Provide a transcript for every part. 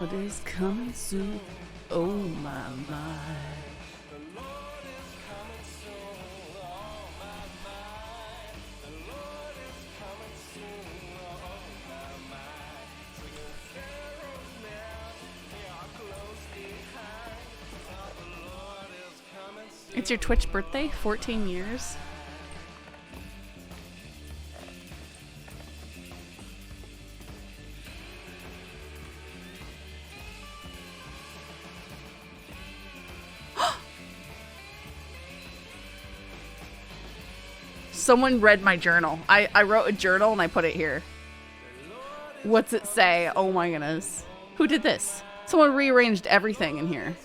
holidays coming soon. Oh my my. It's your Twitch birthday? 14 years? Someone read my journal. I wrote a journal and I put it here. What's it say? Oh my goodness. Who did this? Someone rearranged everything in here.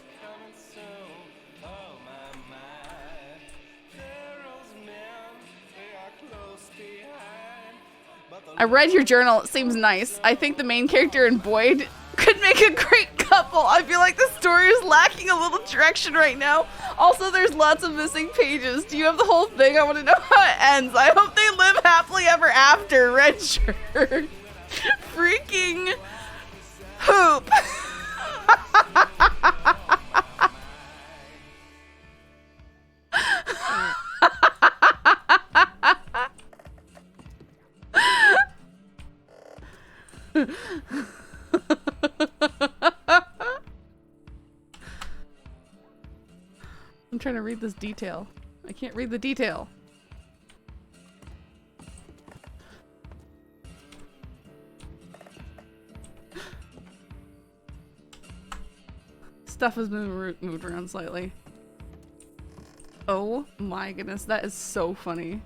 I read your journal. It seems nice. I think the main character and Boyd could make a great couple. I feel like the story is lacking a little direction right now. Also, there's lots of missing pages. Do you have the whole thing? I want to know how it ends. I hope they live happily ever after. Red shirt. Freaking hoop. I'm trying to read this detail. I can't read the detail. Stuff has been moved around slightly. Oh my goodness, that is so funny.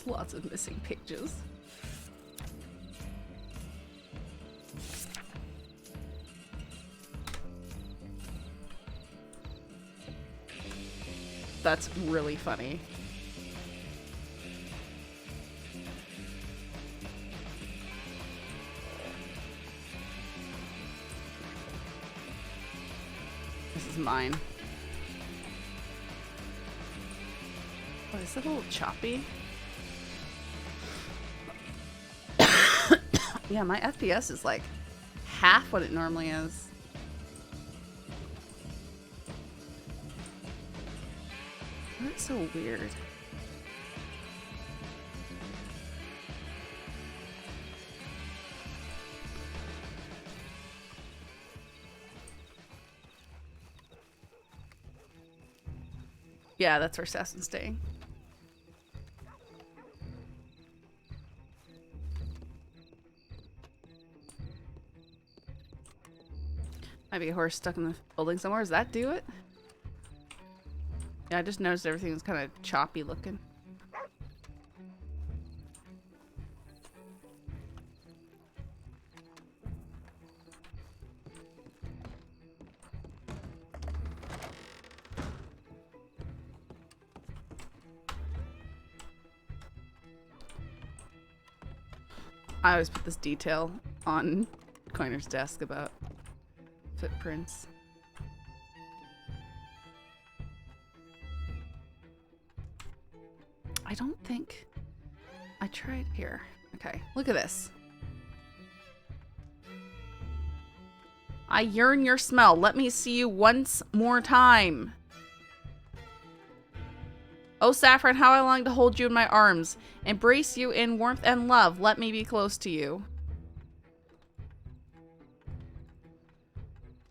Lots of missing pages. That's really funny. This is mine. Oh, is it a little choppy? Yeah, my FPS is like half what it normally is. That's so weird. Yeah, that's where Assassin's staying. Might be a horse stuck in the building somewhere. Does that do it? Yeah, I just noticed everything's kind of choppy looking. I always put this detail on Coiner's desk about footprints. I don't think I tried here. Okay, look at this. I yearn your smell. Let me see you once more time. Oh, Saffron, how I long to hold you in my arms. Embrace you in warmth and love. Let me be close to you.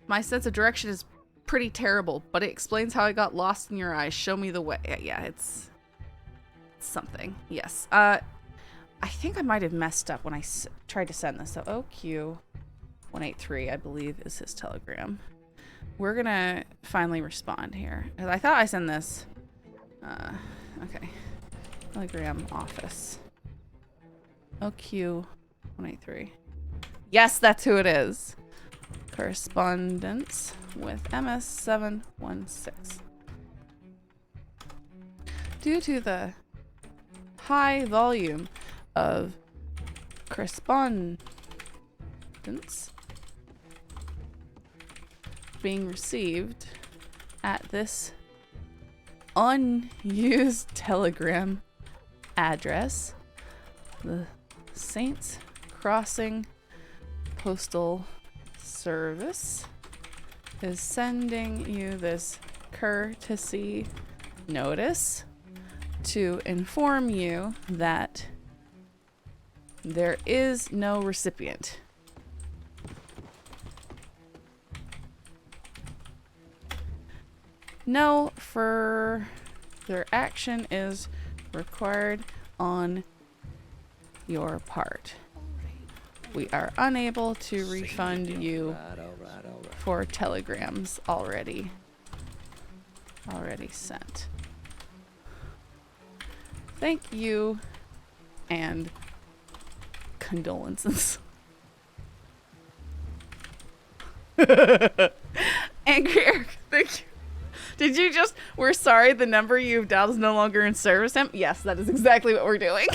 My sense of direction is pretty terrible, but it explains how I got lost in your eyes. Show me the way. Yeah, it's something. Yes. I think I might have messed up when I tried to send this. So OQ183, I believe, is his telegram. We're gonna finally respond here. I thought I sent this. Okay. Telegram office. OQ183. Yes, that's who it is. correspondence with MS716. Due to the high volume of correspondence being received at this unused telegram address, the Saints Crossing Postal Service is sending you this courtesy notice to inform you that there is no recipient. No further action is required on your part. We are unable to refund you for telegrams already sent. Thank you and condolences. Angry Eric, thank you. Did you just, we're sorry the number you've dialed is no longer in service? Yes, that is exactly what we're doing.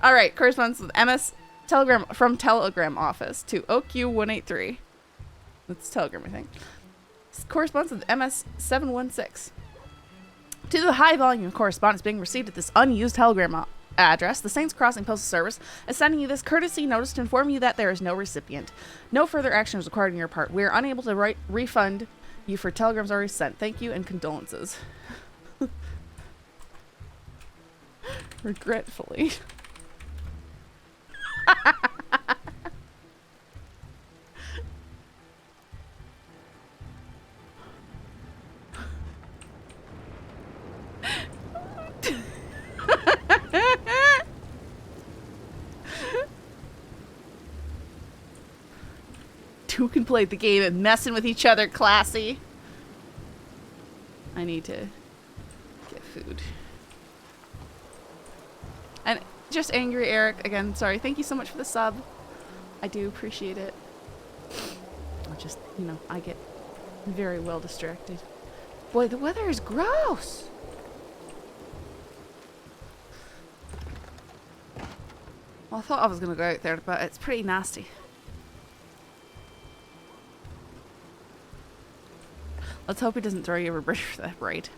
All right, correspondence with MS Telegram from Telegram office to OQ183. That's Telegram, I think. Correspondence with MS716. To the high volume of correspondence being received at this unused Telegram address, the Saints Crossing Postal Service is sending you this courtesy notice to inform you that there is no recipient. No further action is required on your part. We are unable to refund you for telegrams already sent. Thank you and condolences. Regretfully. Two can play the game and messing with each other, classy. I need to get food. And just Angry Eric, again, sorry. Thank you so much for the sub. I do appreciate it. I just, you know, I get very well distracted. Boy, the weather is gross. Well, I thought I was going to go out there, but it's pretty nasty. Let's hope he doesn't throw you over a bridge for that. Right.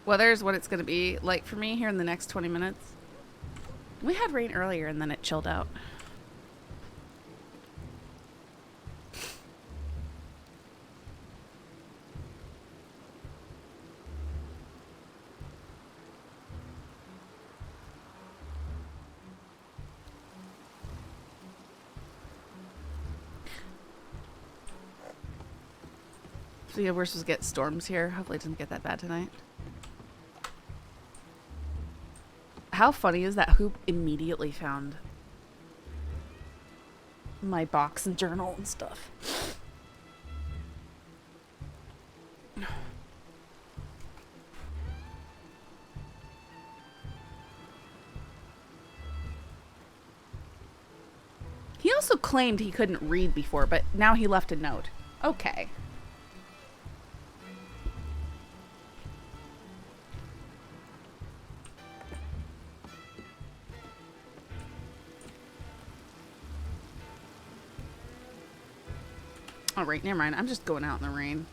Weather's what it's going to be like for me here in the next 20 minutes. We had rain earlier and then it chilled out. So yeah, we're supposed to get storms here. Hopefully it doesn't get that bad tonight. How funny is that Hoop immediately found my box and journal and stuff. He also claimed he couldn't read before, but now he left a note. Okay. Oh, right, never mind. I'm just going out in the rain.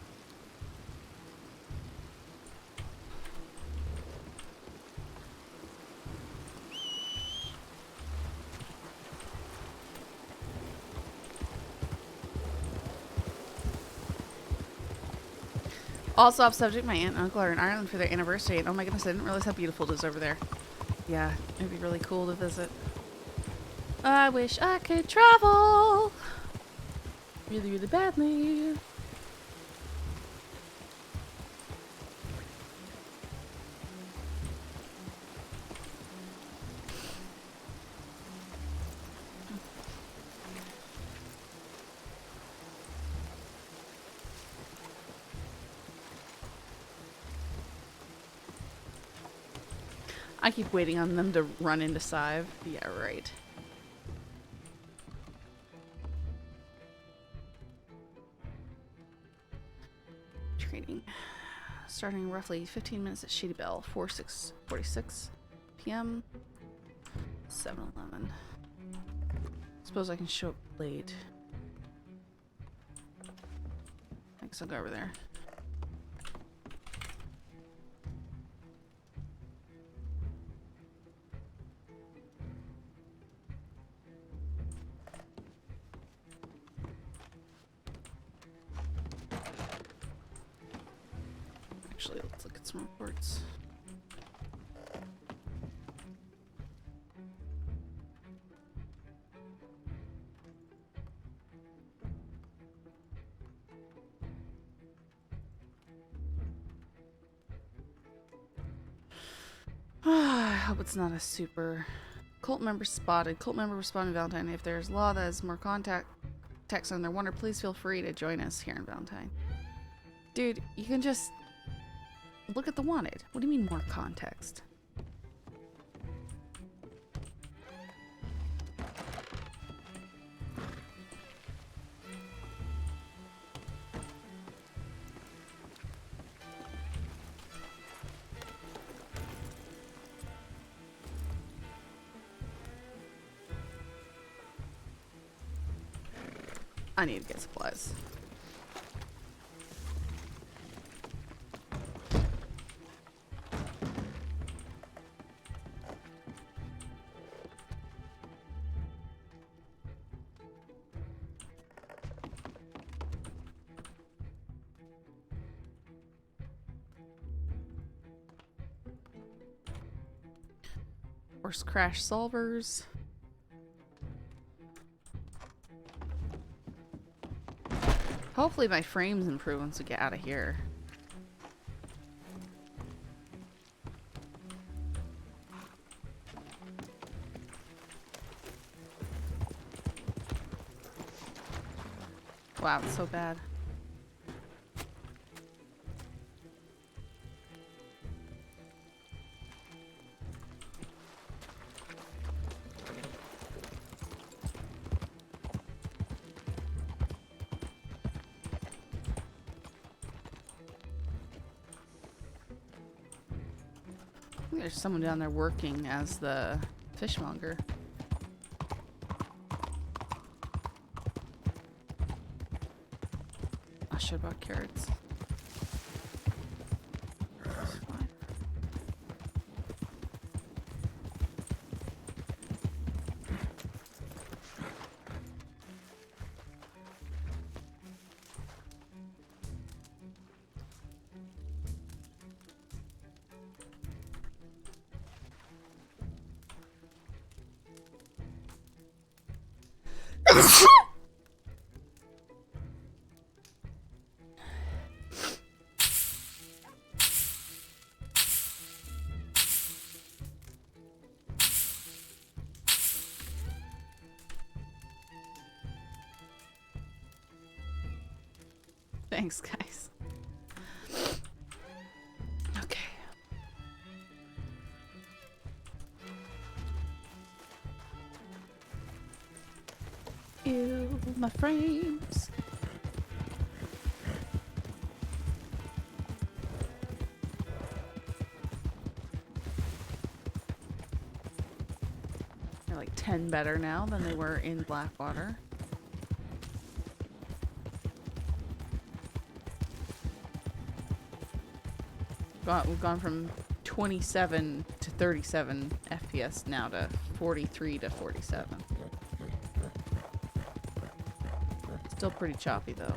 Also off subject, my aunt and uncle are in Ireland for their anniversary, and oh my goodness, I didn't realize how beautiful it is over there. Yeah, it'd be really cool to visit. I wish I could travel really, really badly. I keep waiting on them to run into Sive. Yeah, right. Training. Starting roughly 15 minutes at Shady Bell, 46 p.m. 7-Eleven. Suppose I can show up late. I guess I'll go over there. Actually, let's look at some reports. I hope it's not a super... Cult member spotted. Cult member responded Valentine. If there's law that has more contacts on their wonder, please feel free to join us here in Valentine. Dude, you can just look at the wanted. What do you mean more context? I need to get supplies. Horse crash solvers. Hopefully my frames improve once we get out of here. Wow, it's so bad. There's someone down there working as the fishmonger. I should have bought carrots. Thanks, guys. Okay. Ew, my frames. They're like 10 better now than they were in Blackwater. We've gone from 27 to 37 FPS now to 43 to 47. Still pretty choppy though.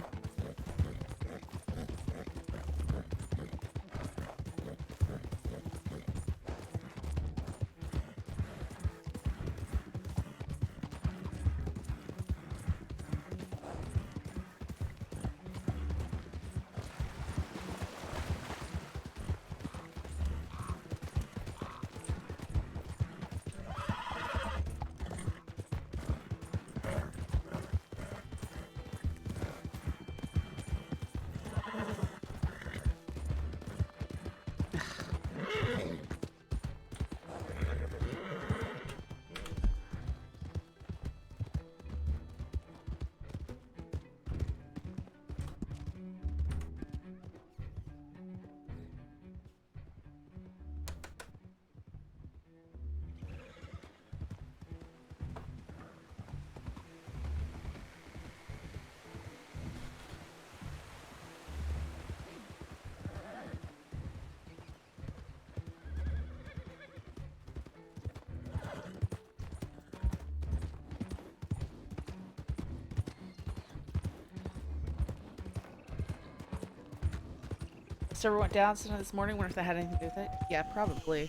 server went down this morning. Wonder if that had anything to do with it. Yeah, probably.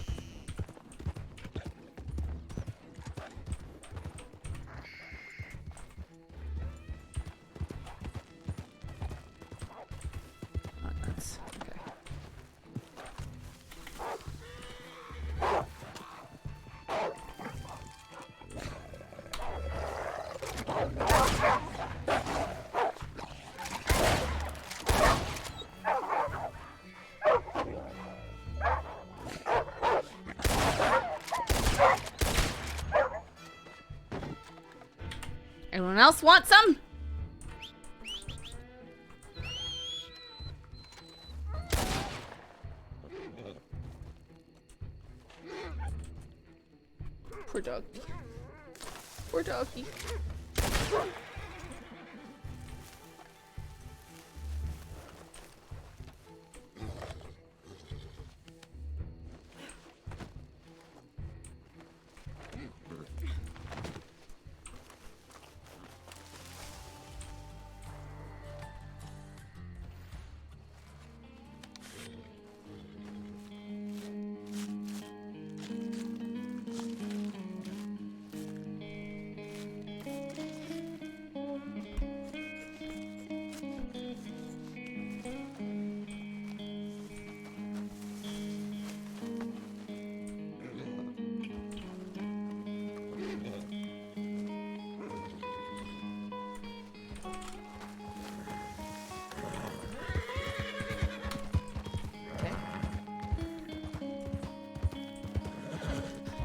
Oh, nuts. Okay. Anyone else want some? Poor doggy. Poor doggy.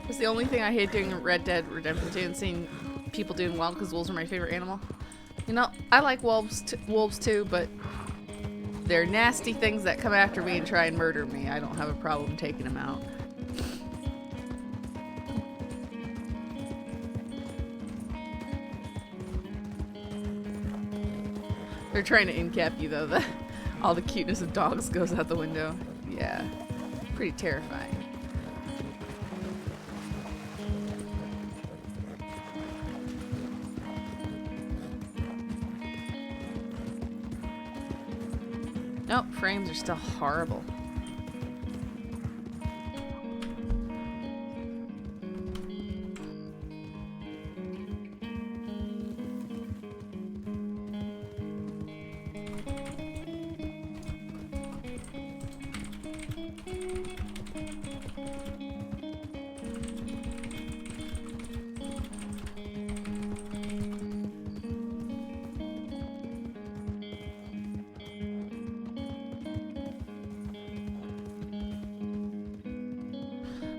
It's the only thing I hate doing in Red Dead Redemption 2 and seeing people doing well because wolves are my favorite animal. You know, I like wolves too, but they're nasty things that come after me and try and murder me. I don't have a problem taking them out. They're trying to incap you though. All the cuteness of dogs goes out the window. Yeah, pretty terrifying. Nope, frames are still horrible.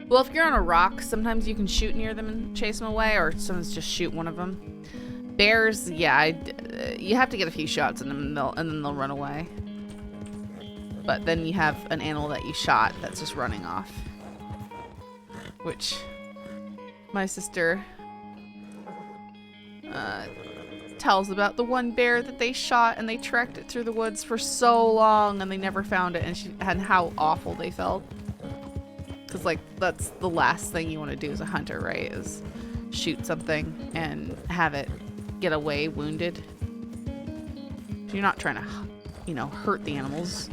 Well, if you're on a rock, sometimes you can shoot near them and chase them away, or sometimes just shoot one of them. Bears, yeah, you have to get a few shots in them, and then they'll run away. But then you have an animal that you shot that's just running off. Which my sister tells about the one bear that they shot, and they tracked it through the woods for so long, and they never found it, and how awful they felt. Because, like, that's the last thing you want to do as a hunter, right? Is shoot something and have it get away wounded. You're not trying to, you know, hurt the animals.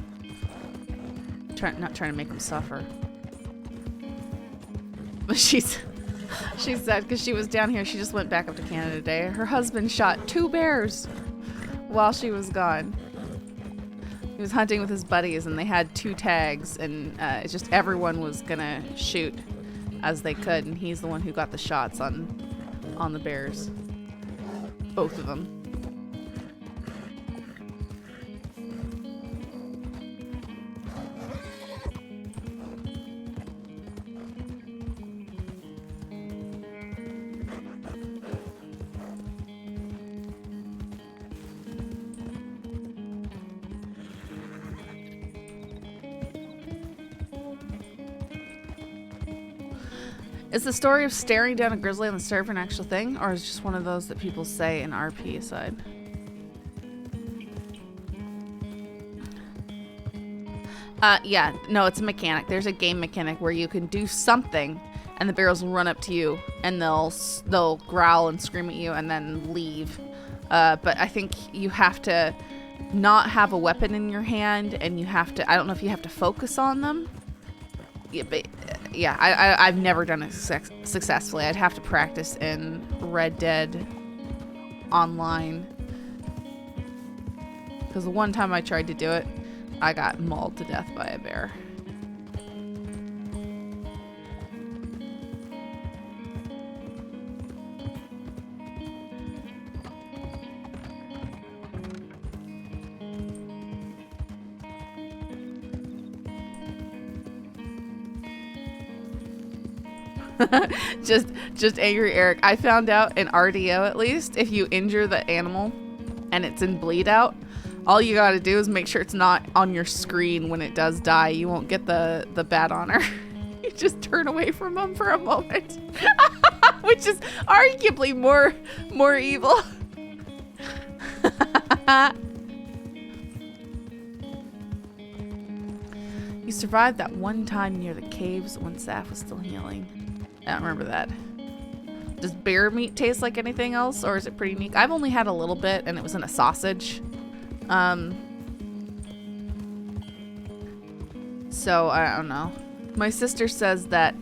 Not trying to make them suffer. But she said, because she was down here, she just went back up to Canada today. Her husband shot 2 bears while she was gone. He was hunting with his buddies, and they had 2 tags, and it's just everyone was gonna shoot as they could, and he's the one who got the shots on the bears, both of them. Is the story of staring down a grizzly on the server an actual thing, or is it just one of those that people say in RP aside? Yeah, no, it's a mechanic. There's a game mechanic where you can do something, and the bears will run up to you, and they'll growl and scream at you, and then leave. But I think you have to not have a weapon in your hand, and you have to, I don't know if you have to focus on them. Yeah, but yeah, I've never done it successfully. I'd have to practice in Red Dead Online. Because the one time I tried to do it, I got mauled to death by a bear. just angry Eric. I found out in RDO, at least, if you injure the animal and it's in bleed out, all you gotta do is make sure it's not on your screen when it does die. You won't get the bad honor. You just turn away from them for a moment. Which is arguably more evil. You survived that one time near the caves when Saf was still healing. I don't remember that. Does bear meat taste like anything else, or is it pretty unique? I've only had a little bit, and it was in a sausage. So I don't know. My sister says that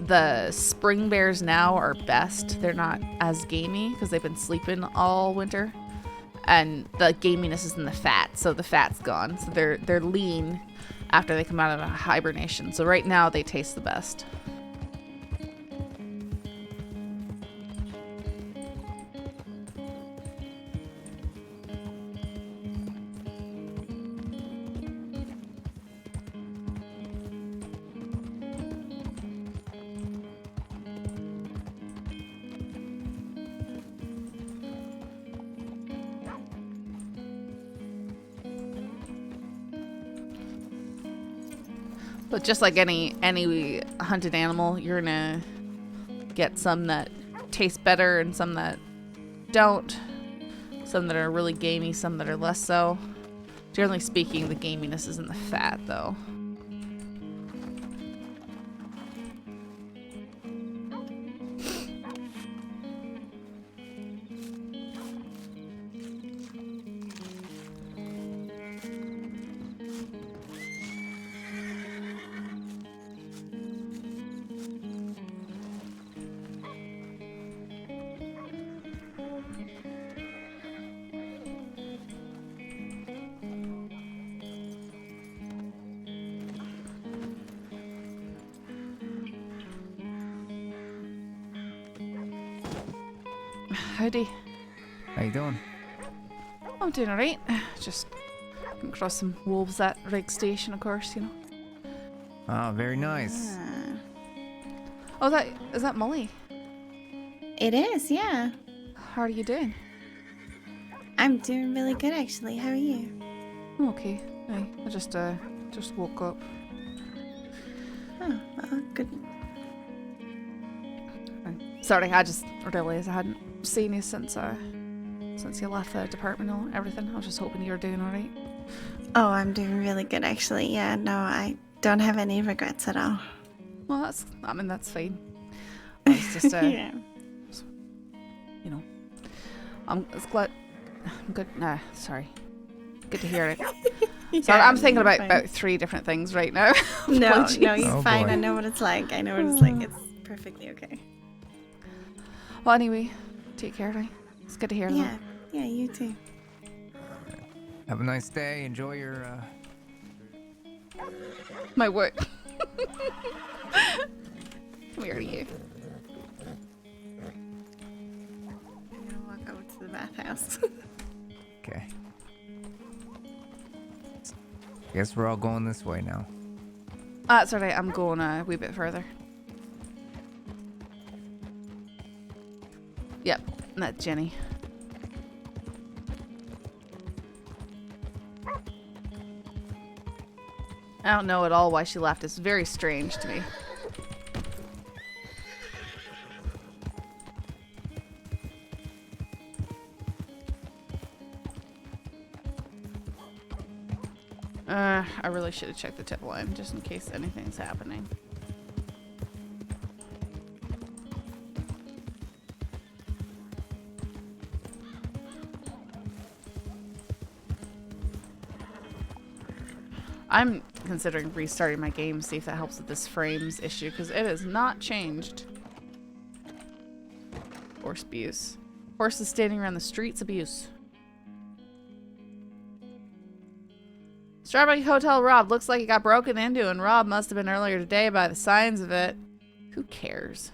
the spring bears now are best. They're not as gamey because they've been sleeping all winter, and the gaminess is in the fat, so the fat's gone. So they're lean after they come out of hibernation. So right now they taste the best. But just like any hunted animal, you're gonna get some that taste better and some that don't. Some that are really gamey, some that are less so. Generally speaking, the gaminess is in the fat, though. Howdy. How you doing? I'm doing alright. Just came across some wolves at Rig Station, of course, you know. Ah, very nice. Oh, is that Molly? It is, yeah. How are you doing? I'm doing really good, actually. How are you? I'm okay. I just woke up. Oh, well, good. Sorry, I just realized I hadn't seen you since you left the department and everything. I was just hoping you were doing alright. Oh, I'm doing really good, actually. Yeah, no, I don't have any regrets at all. Well, that's fine. I was just, yeah. you know, I'm glad. I'm good. Nah, sorry. Good to hear it. Yeah, Sorry, I'm thinking about 3 different things right now. No, you're Oh, fine. boy. I know what it's like. It's perfectly okay. Well, anyway, take care, right? It's good to hear Yeah, yeah, you too. Have a nice day. Enjoy your, my work. Come here to you. I'm gonna walk over to the bathhouse. Okay. Guess we're all going this way now. That's alright. I'm going a wee bit further. Yep, that's Jenny. I don't know at all why she left. It's very strange to me. I really should have checked the tip line just in case anything's happening. I'm considering restarting my game, see if that helps with this frames issue, because it has not changed. Horse abuse. Horses standing around the streets abuse. Strawberry Hotel robbed. Looks like it got broken into and robbed. Must have been earlier today by the signs of it. Who cares?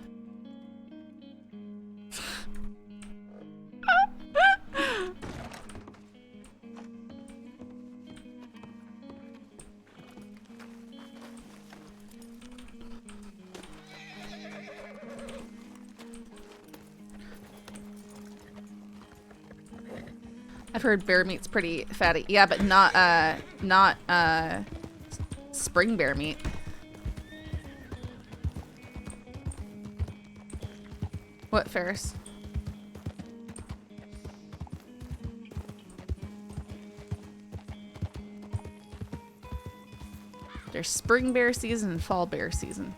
I've heard bear meat's pretty fatty. Yeah, but not spring bear meat. What, Ferris? There's spring bear season and fall bear season.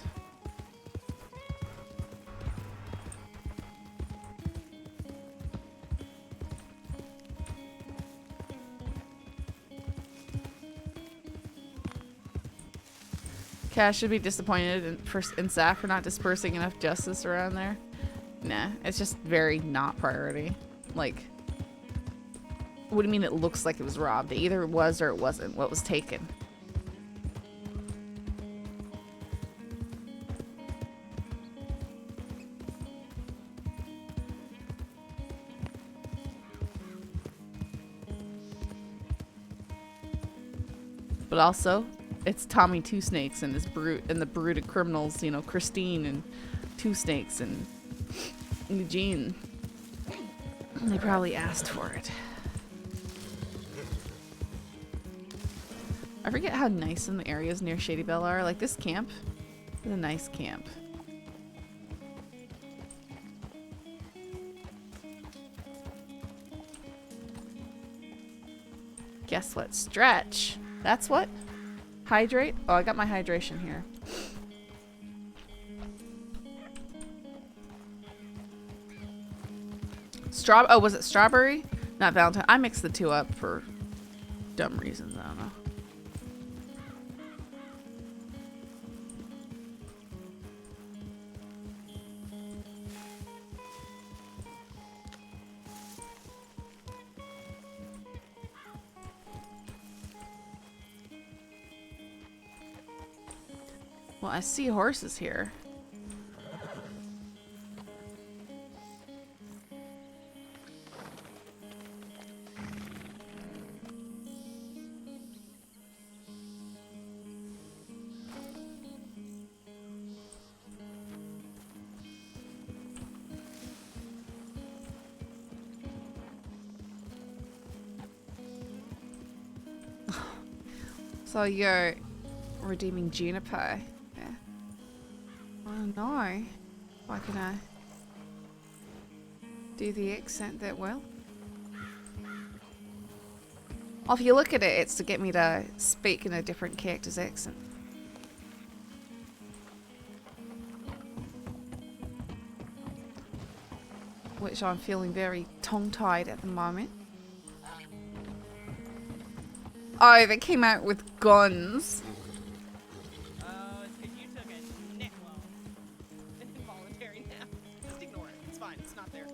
Cash should be disappointed in Zach for not dispersing enough justice around there. Nah, it's just very not priority. Like, what do you mean it looks like it was robbed? It either was or it wasn't. What was taken? But also, it's Tommy Two Snakes and his the brooded criminals, you know, Christine and Two Snakes and Eugene. They probably asked for it. I forget how nice some of the areas near Shady Belle are. Like this camp is a nice camp. Guess what? Stretch. That's what? Hydrate? Oh, I got my hydration here. Oh, was it strawberry? Not Valentine. I mixed the two up for dumb reasons. I don't know. Well, I see horses here. So you're redeeming Juniper. Yeah. Oh no. Why can I do the accent that well? Well, if you look at it, it's to get me to speak in a different character's accent. Which I'm feeling very tongue-tied at the moment. Oh, they came out with guns. It's 'cause you took a neck loan. It's involuntary now. Just ignore it. It's fine. It's not there.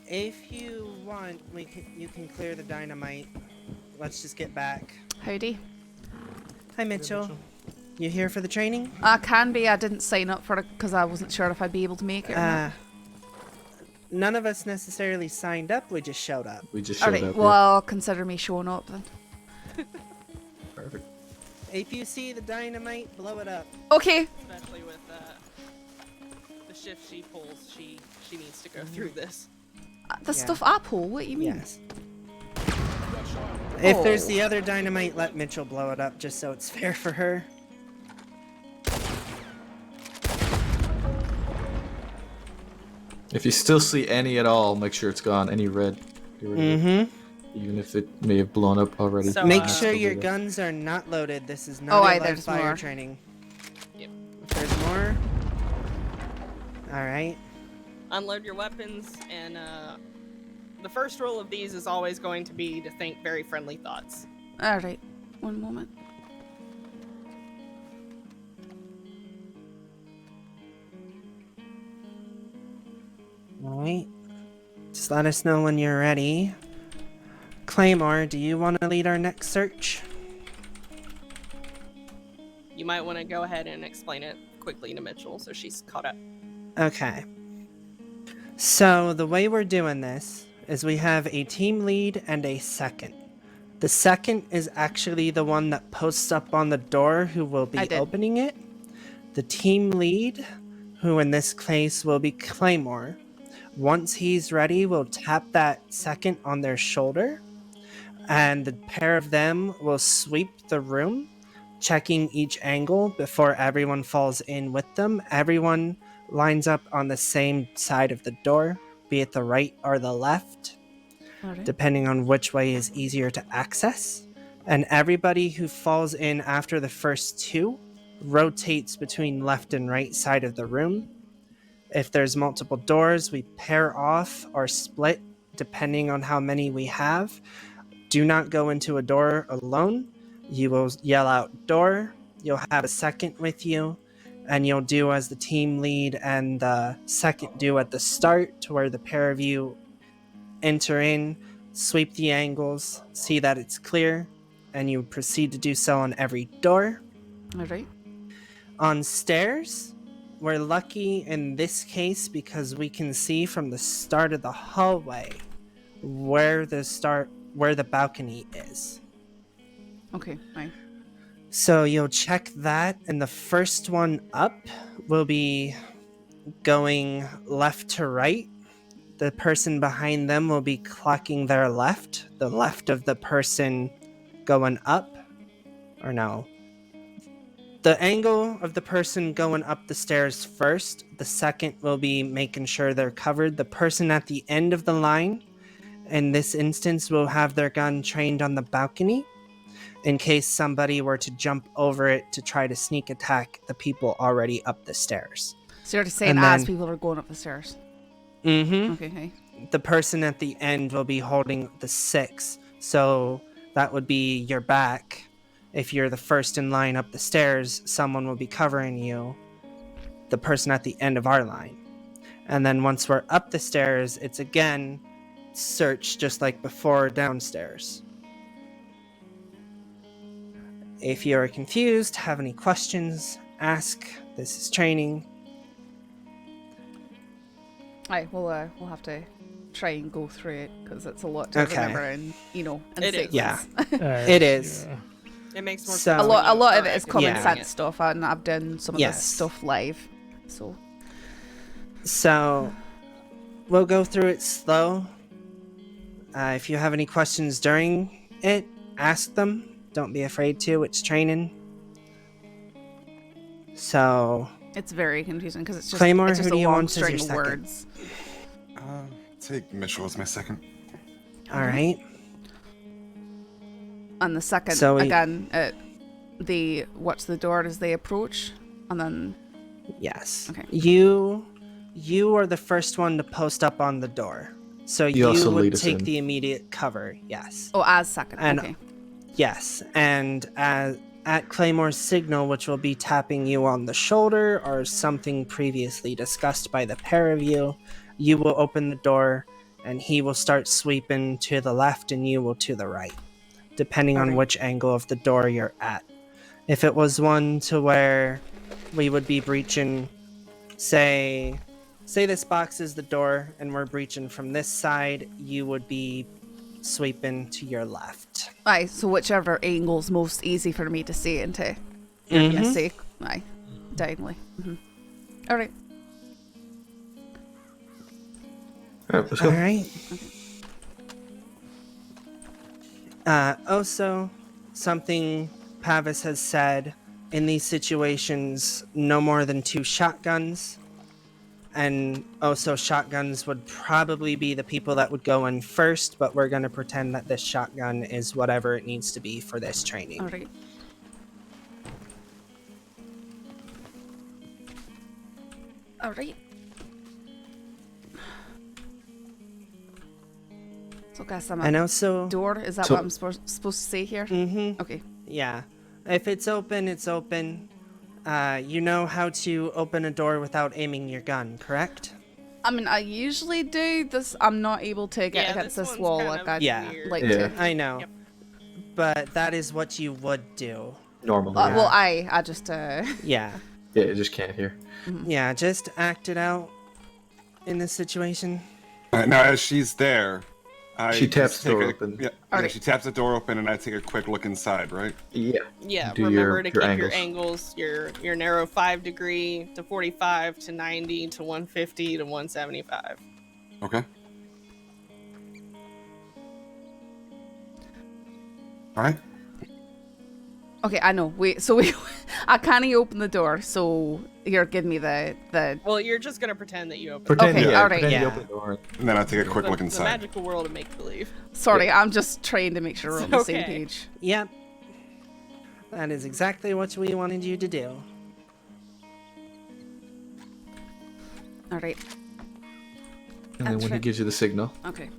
If you want, you can clear the dynamite. Let's just get back. Howdy. Hi, Mitchell. You here for the training? I can be. I didn't sign up for it because I wasn't sure if I'd be able to make it or not. None of us necessarily signed up. We just showed up. We just showed up. Well, consider me showing up then. Perfect. If you see the dynamite, blow it up. Okay. Especially with the shift she pulls, she needs to go through this. The stuff I pull? What do you mean? Yes. If there's the other dynamite, let Mitchell blow it up just so it's fair for her. If you still see any at all, make sure it's gone. Any red. Even if it may have blown up already. So, Make sure your guns are not loaded. This is not a live there's fire more. training. Yep. If there's more. Alright. Unload your weapons, and the first rule of these is always going to be to think very friendly thoughts. Alright. one moment. Alright. Just let us know when you're ready. Claymore, do you want to lead our next search? You might want to go ahead and explain it quickly to Mitchell so she's caught up. Okay. So, the way we're doing this is we have a team lead and a second. The second is actually the one that posts up on the door who will be opening it. The team lead, who in this case will be Claymore, once he's ready, we'll tap that second on their shoulder, and the pair of them will sweep the room, checking each angle before everyone falls in with them. Everyone lines up on the same side of the door, be it the right or the left, depending on which way is easier to access. And everybody who falls in after the first two rotates between left and right side of the room. If there's multiple doors, we pair off or split depending on how many we have. Do not go into a door alone. You will yell out door. You'll have a second with you, and you'll do as the team lead and the second do at the start, to where the pair of you enter in, sweep the angles, see that it's clear, and you proceed to do so on every door. All right. On stairs, we're lucky in this case because we can see from the start of the hallway where the balcony is. Okay, fine. So you'll check that, and the first one up will be going left to right. The person behind them will be clocking their left, the left of the person going up. Or no. The angle of the person going up the stairs first, the second will be making sure they're covered. The person at the end of the line, in this instance, will have their gun trained on the balcony in case somebody were to jump over it to try to sneak attack the people already up the stairs. So you're saying as people are going up the stairs? Mm-hmm. Okay, hey. The person at the end will be holding the 6, so that would be your back. If you're the first in line up the stairs, someone will be covering you, the person at the end of our line. And then once we're up the stairs, it's again search just like before downstairs. If you're confused, have any questions, ask. This is training. Aye, we'll have to try and go through it because it's a lot to remember, and in It is. Yeah, Alright, it is. yeah. It makes more So- sense. a when you lot of are it is actively common doing sense it. stuff, and I've done some of Yes. this stuff live. So we'll go through it slow. If you have any questions during it, ask them. Don't be afraid to. It's training. So, It's very confusing because it's just Claymore, it's just who a do you long want as your string of second? words. Take Mitchell as my second. all right. And the second So we- again, they watch the door as they approach, and then Yes. Okay. You are the first one to post up on the door. So You also would lead us take in. the immediate cover. Yes. as second. And- Okay. Yes, and at Claymore's signal, which will be tapping you on the shoulder or something previously discussed by the pair of you, you will open the door and he will start sweeping to the left and you will to the right, depending on Okay. which angle of the door you're at. If it was one to where we would be breaching, say this box is the door and we're breaching from this side, you would be sweeping to your left. Aye, so whichever angle's most easy for me to see into. Mhm. Yes, say aye, diagonally. All right. Alright, let's All go. right. Also, something Pavis has said, in these situations, no more than 2 shotguns. And also shotguns would probably be the people that would go in first, but we're going to pretend that this shotgun is whatever it needs to be for this training. All right. All right. So guess I'm And a also, door. Is that So- what I'm supposed to say here? mhm, Okay. Yeah. If it's open, it's open. You know how to open a door without aiming your gun, correct? I mean, I usually do this. I'm not able to get against this one's wall kind like of I'd Yeah. like Yeah. to. I know. Yep. But that is what you would do. Normally. Well, I just Yeah. yeah, you just can't hear. Yeah, just act it out in this situation. Now, as she's there, I She taps just the door take open. Yeah, Alright. she taps the door open, and I take a quick look inside. Right? Yeah. Yeah, Do remember your to keep angles. your angles, your narrow 5 degree to 45 to 90 to 150 to 175. Okay. All right. Okay, I know. I kind of open the door, so you're giving me the. Well, you're just gonna pretend that you open Pretend, Okay, yeah, alright. pretend you Yeah. open the door. And then I take a quick the, look the inside. magical world of make believe. Sorry, I'm just trying to make sure we're on the same Okay. page. Yep. That is exactly what we wanted you to do. All right. And then That's when he right. gives you the signal, Okay.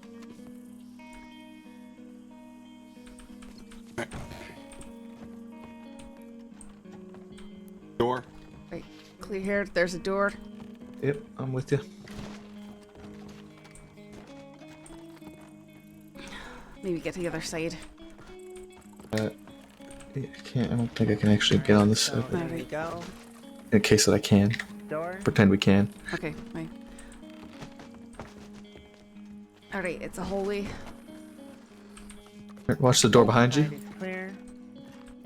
Door. Right. Clear here. There's a door. yep, I'm with you. Maybe get to the other side. Yeah, I don't think I can actually get on this So side. but there we go. In case that I can, Door. pretend we can. Okay. Right. All right. It's a hallway. Alright, watch the door behind you. Side is clear.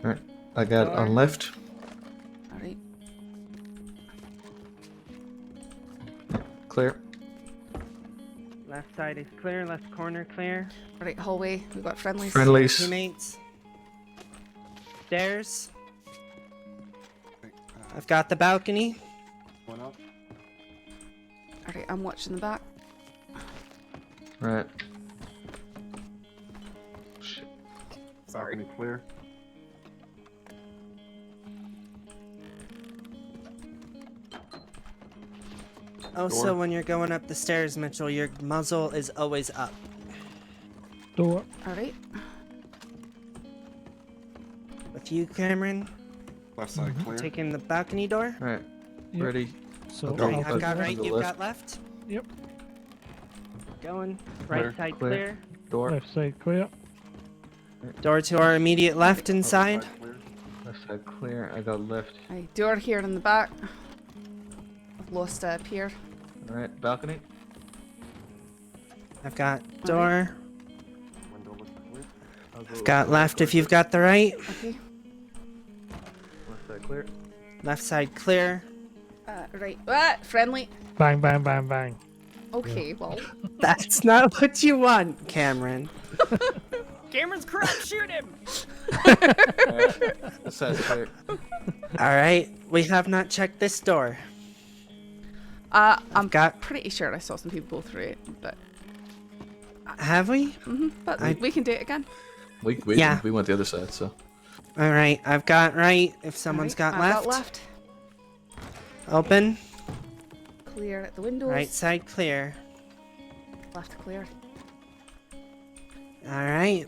Alright, I got it on Door. left. All right. Clear. Left side is clear. Left corner clear. All right. Hallway. We've got friendlies. Friendlies. Teammates. Stairs. I've got the balcony. One up. All right. I'm watching the back. Right. Shit. Sorry. Balcony clear. Also, Door. when you're going up the stairs, Mitchell, your muzzle is always up. Door. All right. With you, Cameron, Left side clear. taking the balcony door. Alright. Yep. Ready? So Okay, Right, I'll I've got go right, the you've left. got left. Yep. Going. Clear. Right side Clear. clear. Door. Left side clear. Door to our immediate left inside. Side clear. Left side clear. I got left. Right. Door here in the back. I've lost up here. Alright, balcony. I've got door. Window looks clear. I'll go I've got left if you've got the right. Okay. left side clear. Left side clear. Right. Ah, friendly. Bang, bang, bang, bang. Okay. Well. That's not what you want, Cameron. Cameron's correct. Shoot him. This side's clear. Alright, we have not checked this door. I'm got- pretty sure I saw some people go through it, but Have we? but I- we can do it again. We Yeah. we went the other side, so. Alright, I've got right if someone's Alright, got I've left. got left. Open. Clear at the windows. Right side clear. Left clear. Alright.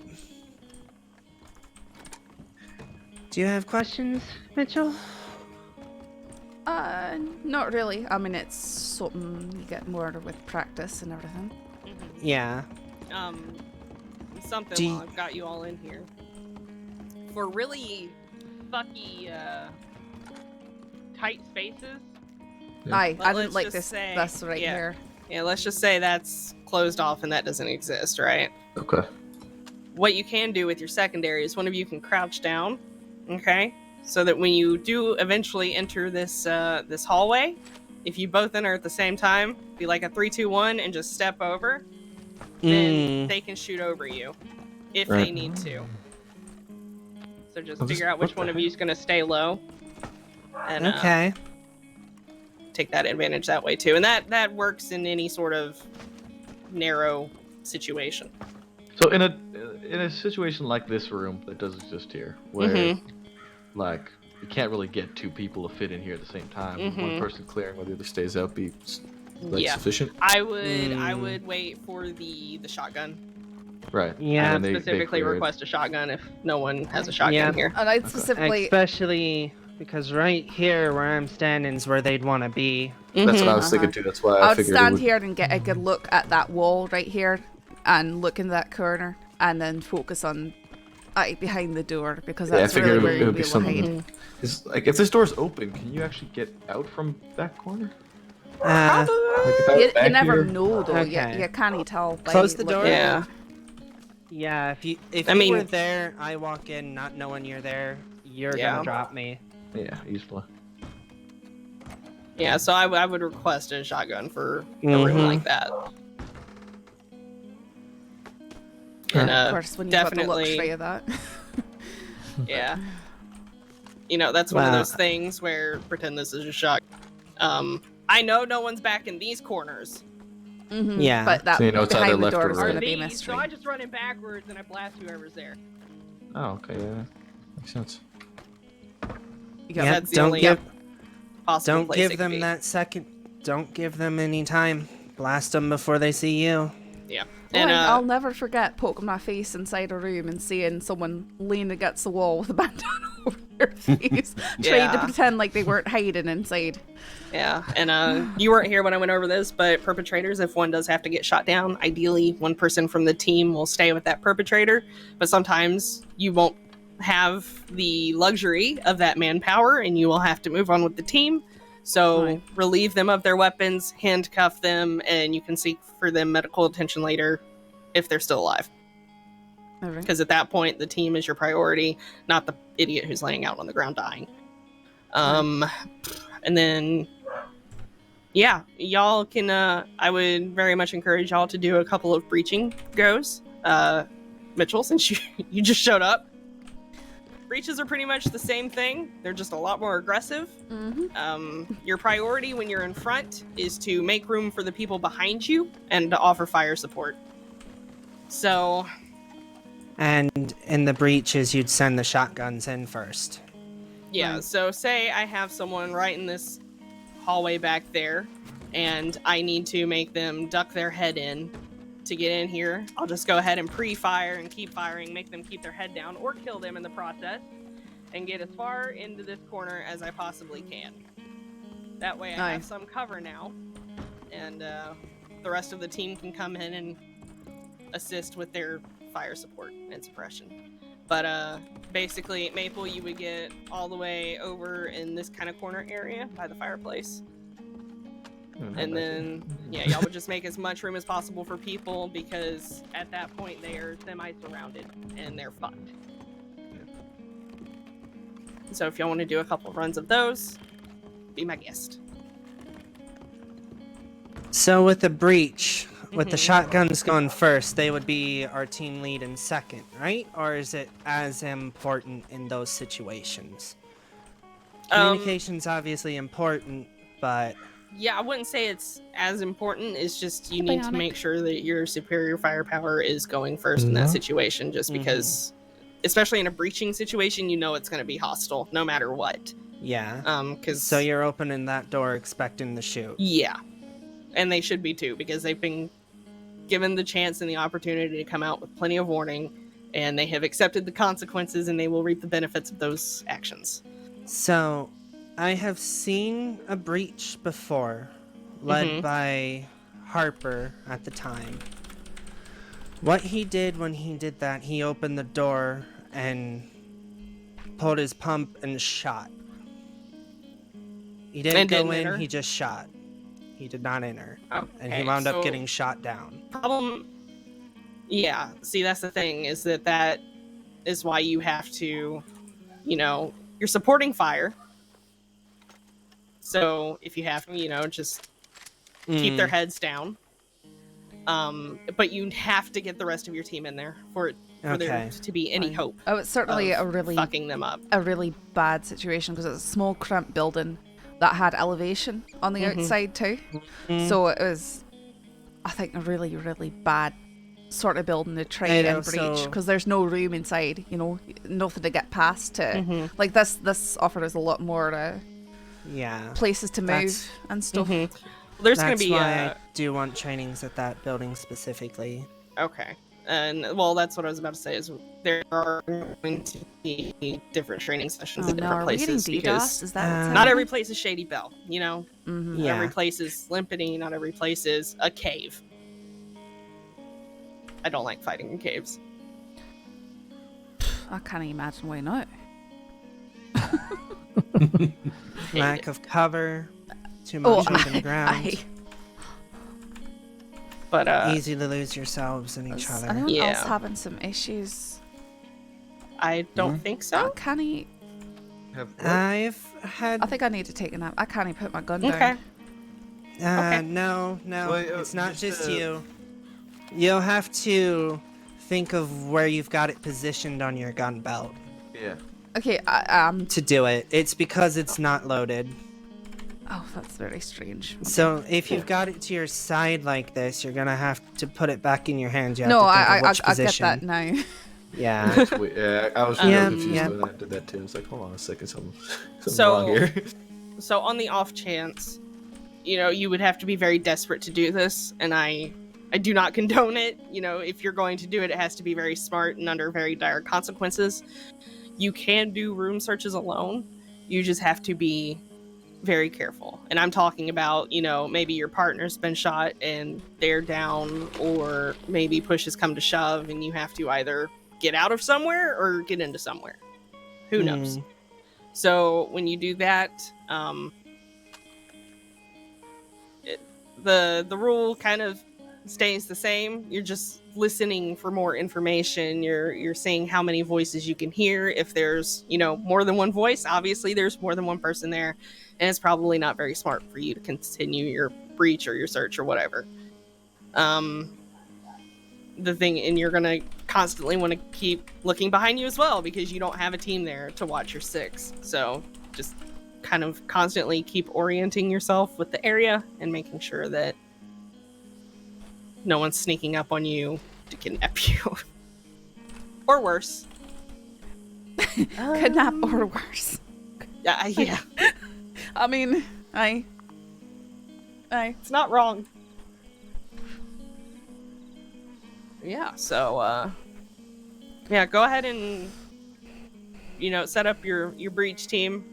Do you have questions, Mitchell? Not really. I mean, it's something you get more with practice and everything. Yeah. Something Do you- while I've got you all in here. For really fucky tight spaces. Yeah. Aye, But I let's didn't like just this. say- This right yeah. here. Yeah, let's just say that's closed off and that doesn't exist, right? Okay. What you can do with your secondary is one of you can crouch down, okay? So that when you do eventually enter this this hallway, if you both enter at the same time, be like a 3, 2, 1 and just step over, then they can shoot over you if they Right. need to. So just I'll figure just- out which what one the of you is going to stay low and Okay. take that advantage that way too. And that works in any sort of narrow situation. So in a situation like this room that does exist here, where Mhm. like you can't really get two people to fit in here at the same time, would one Mhm. person clearing while the other stays out be like Yeah. sufficient? I would wait for the shotgun Right. Yeah. And then they Specifically clear it. request a shotgun if no one has a shotgun Yeah. here. And I'd specifically. Especially because right here where I'm standing is where they'd want to be. That's what I Mhm. was thinking too. That's why I I would figured it stand would. here and get a good look at that wall right here and look in that corner and then focus on behind the door because Yeah, I that's figured really it where would you'll be be able to hide. something. Is like if this door's open, can you actually get out from that corner? Uh, Like, if I was You back never here- know though. Okay. You can't tell. By Close the looking door. at Yeah. yeah, if I you mean- were there, I walk in not knowing you're there, you're Yeah. gonna drop me. Yeah, easily. Yeah, so I would request a shotgun for a Mhm. room like that. And Of course, when you've got the definitely, luxury of that. yeah. You know, that's one of Wow. those things where pretend this is a shot. I know no one's back in these corners. Mhm, Yeah. But that So you know it's either behind the left or door is right. going to be a These, mystery. so I just run in backwards and I blast whoever's there. Oh, okay, yeah, makes sense. You got Yeah, That's the don't only give possible don't place give it could them be. that second. Don't give them any time. Blast them before they see you. Yeah. Oh, And I'll never forget poking my face inside a room and seeing someone leaning against the wall with a bandana over their face, trying to Yeah. pretend like they weren't hiding inside. yeah, and you weren't here when I went over this, but perpetrators, if one does have to get shot down, ideally one person from the team will stay with that perpetrator, but sometimes you won't have the luxury of that manpower and you will have to move on with the team. So Right. relieve them of their weapons, handcuff them, and you can seek for them medical attention later if they're still alive. All right. Because at that point, the team is your priority, not the idiot who's laying out on the ground dying. And then, yeah, y'all can. I would very much encourage y'all to do a couple of breaching goes. Mitchell, since you just showed up, breaches are pretty much the same thing. They're just a lot more aggressive. Mm-hmm. Your priority when you're in front is to make room for the people behind you and to offer fire support. So, And in the breaches, you'd send the shotguns in first. yeah, Right. so say I have someone right in this hallway back there, and I need to make them duck their head in to get in here. I'll just go ahead and pre-fire and keep firing, make them keep their head down, or kill them in the process, and get as far into this corner as I possibly can. That way I have Nice. some cover now, and the rest of the team can come in and assist with their fire support and suppression. But basically, Maple, you would get all the way over in this kind of corner area by the fireplace. And then, yeah, y'all would just make as much room as possible for people because at that point they are semi-surrounded and they're fucked. So if y'all want to do a couple runs of those, be my guest. So with the breach, with the Mhm. shotguns going first, they would be our team lead in second, right? Or is it as important in those situations? Communication's obviously important, but Yeah, I wouldn't say it's as important. It's just you need to Bionic. make sure that your superior firepower is going first in that Mhm. situation, just because, especially in a breaching situation, you know it's going to be hostile no matter what. yeah. Because So you're opening that door expecting to shoot. yeah, and they should be too because they've been given the chance and the opportunity to come out with plenty of warning, and they have accepted the consequences, and they will reap the benefits of those actions. So, I have seen a breach before, led Mhm. by Harper at the time. What he did when he did that, he opened the door and pulled his pump and shot. He didn't And go didn't in, enter? he just shot. He did not enter. And he Okay, wound up so- getting shot down. Problem, yeah, see, that's the thing, is that is why you have to, you're supporting fire, so if you have to, just keep their heads down, but you have to get the rest of your team in there for Okay. there to be any Fine. hope Oh, it's certainly of a really fucking them up. bad situation because it's a small cramped building that had elevation on the outside too. So it was, I think, a really, really bad sort of building to try And and breach also- because there's no room inside, nothing to get past to. Like this offers a lot more Yeah. places to move That's- and stuff. Mhm. Well, there's going That's to be why I do want trainings at that building specifically. okay. And well, that's what I was about to say. Is there are going to be different training sessions Oh at no, different are we getting places because DDoS? Is that what's not not happening? every place is Shady Belle. You know, Mm-hmm. not Yeah. every place is Limpany. Not every place is a cave. I don't like fighting in caves. I can't imagine why not. Lack of cover, too much open ground, But easy to lose yourselves and each is other. anyone else Yeah. having some issues? I don't think so. Can he? Have I've had. I think I need to take a nap. I can't even put my gun Okay. down. Okay. No, Wait, it's not just, just you. You'll have to think of where you've got it positioned on your gun belt yeah. Okay, to do it. It's because it's not loaded. oh, that's very strange. So if you've got it to your side like this, you're gonna have to put it back in your hand. You have No, to think I of which get position. that now. Yeah. Yeah, I was Yeah, really confused yeah. when I did that too. I was like, hold on a second, something So- wrong here. So on the off chance, you know, you would have to be very desperate to do this, and I do not condone it. You know, if you're going to do it, it has to be very smart and under very dire consequences. You can do room searches alone. You just have to be very careful. And I'm talking about, you know, maybe your partner's been shot and they're down, or maybe push has come to shove and you have to either get out of somewhere or get into somewhere. Who knows? Hmm. So when you do that, the rule kind of stays the same. You're just listening for more information. You're seeing how many voices you can hear. If there's, you know, more than one voice, obviously there's more than one person there, and it's probably not very smart for you to continue your breach or your search or whatever. The thing, and you're gonna constantly want to keep looking behind you as well because you don't have a team there to watch your six. So just kind of constantly keep orienting yourself with the area and making sure that no one's sneaking up on you to kidnap you. Or worse. Kidnap or worse. Yeah, I mean, I. it's not wrong. Yeah, so yeah, go ahead and, you know, set up your breach team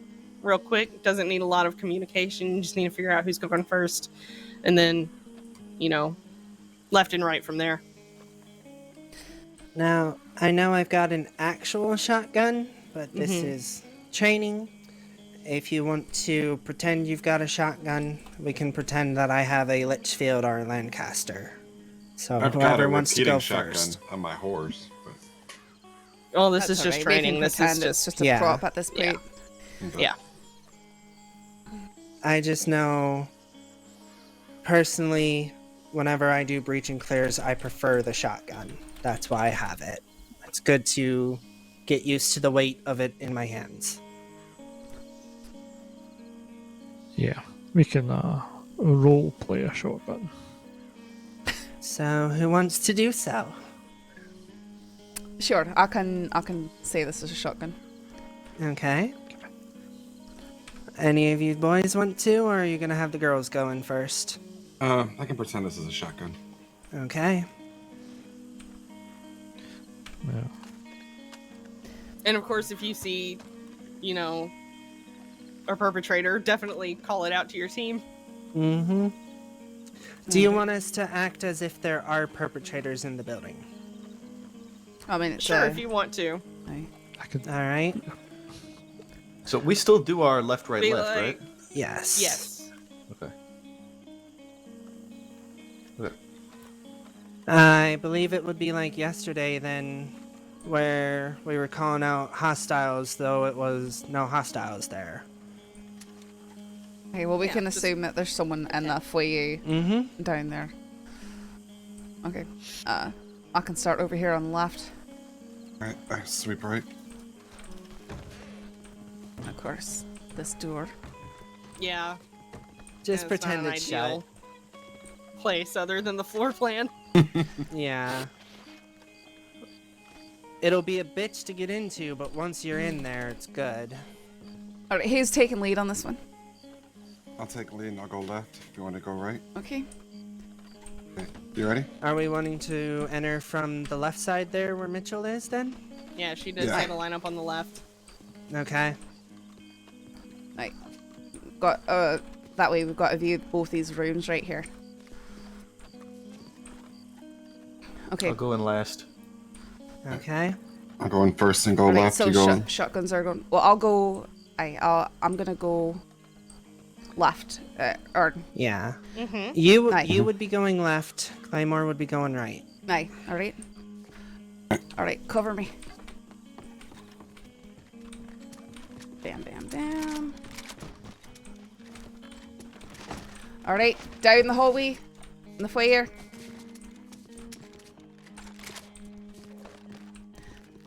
real quick. Doesn't need a lot of communication. You just need to figure out who's going first, and then, you know, left and right from there. Now, I know I've got an actual shotgun, but this is training. If you want to pretend you've got a shotgun, we can pretend that I have a Litchfield or a Lancaster. So I've got whoever a wants to repeating go shotgun first. on my horse. But Well, this That's is just alright, we can training. This is pretend just, it's just a Yeah. prop at this point. yeah. I just know, personally, whenever I do breach and clears, I prefer the shotgun. That's why I have it. It's good to get used to the weight of it in my hands. Yeah, we can role play a shotgun. So, who wants to do so? Sure, I can say this is a shotgun. Okay. Any of you boys want to, or are you gonna have the girls going first? I can pretend this is a shotgun. Okay. Yeah. And of course, if you see, you know, a perpetrator, definitely call it out to your team. Mm-hmm. Do you want us to act as if there are perpetrators in the building? I mean, it's Sure, if you want to. I could. All right. So we still do our left, right, Be left, like- right? Yes. Yes. Okay. Okay. I believe it would be like yesterday then, where we were calling out hostiles, though it was no hostiles there. Okay, well, we Yeah, can just- assume that there's someone in that foyer Mm-hmm. down there. Okay. I can start over here on the left. Alright, I sweep right. Of course, this door. Yeah. Just it's pretend not an it's ideal shut. place other than the floor plan. Yeah. It'll be a bitch to get into, but once you're in there, it's good. All right, who's taking lead on this one? I'll take lead and I'll go left if you want to go right. Okay. You ready? Are we wanting to enter from the left side there where Mitchell is then? Yeah, she did Yeah. say to line up on the left. Okay. Right. Got that way we've got a view of both these rooms right here. Okay. I'll go in last. Okay. I'm going first and go Alright, left. so You go. shotguns are going. Well, I'll go. I'm gonna go left. Or Yeah. Mm-hmm. You Aye. you would be going left. Claymore would be going right. aye. All right. All right. Cover me. Bam, bam, bam. All right. Down the hallway. In the foyer.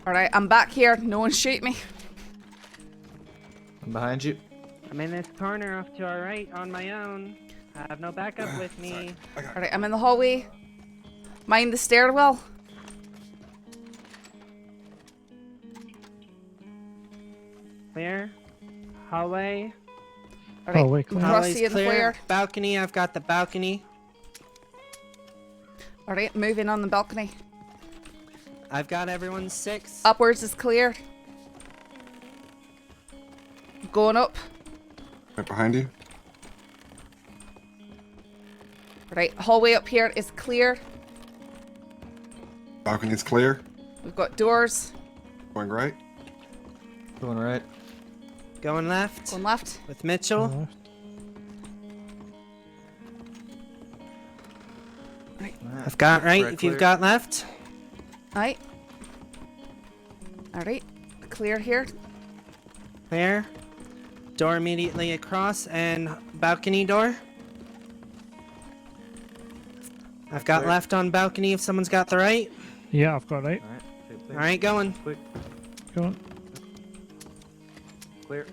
All right. I'm back here. No one shoot me. I'm behind you. I'm in this corner off to our right on my own. I have no backup with me. All right. I'm in the hallway. Mind the stairwell. Clear. Hallway. All right. Hallway clear. Cross Hallway's the clear. foyer. Balcony. I've got the balcony. All right. Moving on the balcony. I've got everyone 6. Upwards is clear. Going up. Right behind you. Right, hallway up here is clear. Balcony's clear. We've got doors. Going right. Going right. Going left Going left. with Mitchell. Left. I've got right Right, if you've clear. got left. Right. Alright. Clear here. Clear. Door immediately across and balcony door. I've got Clear. left on balcony if someone's got the right. Yeah, I've got right. Alright. Same thing. Alright, going. Quick. Go on. Clear.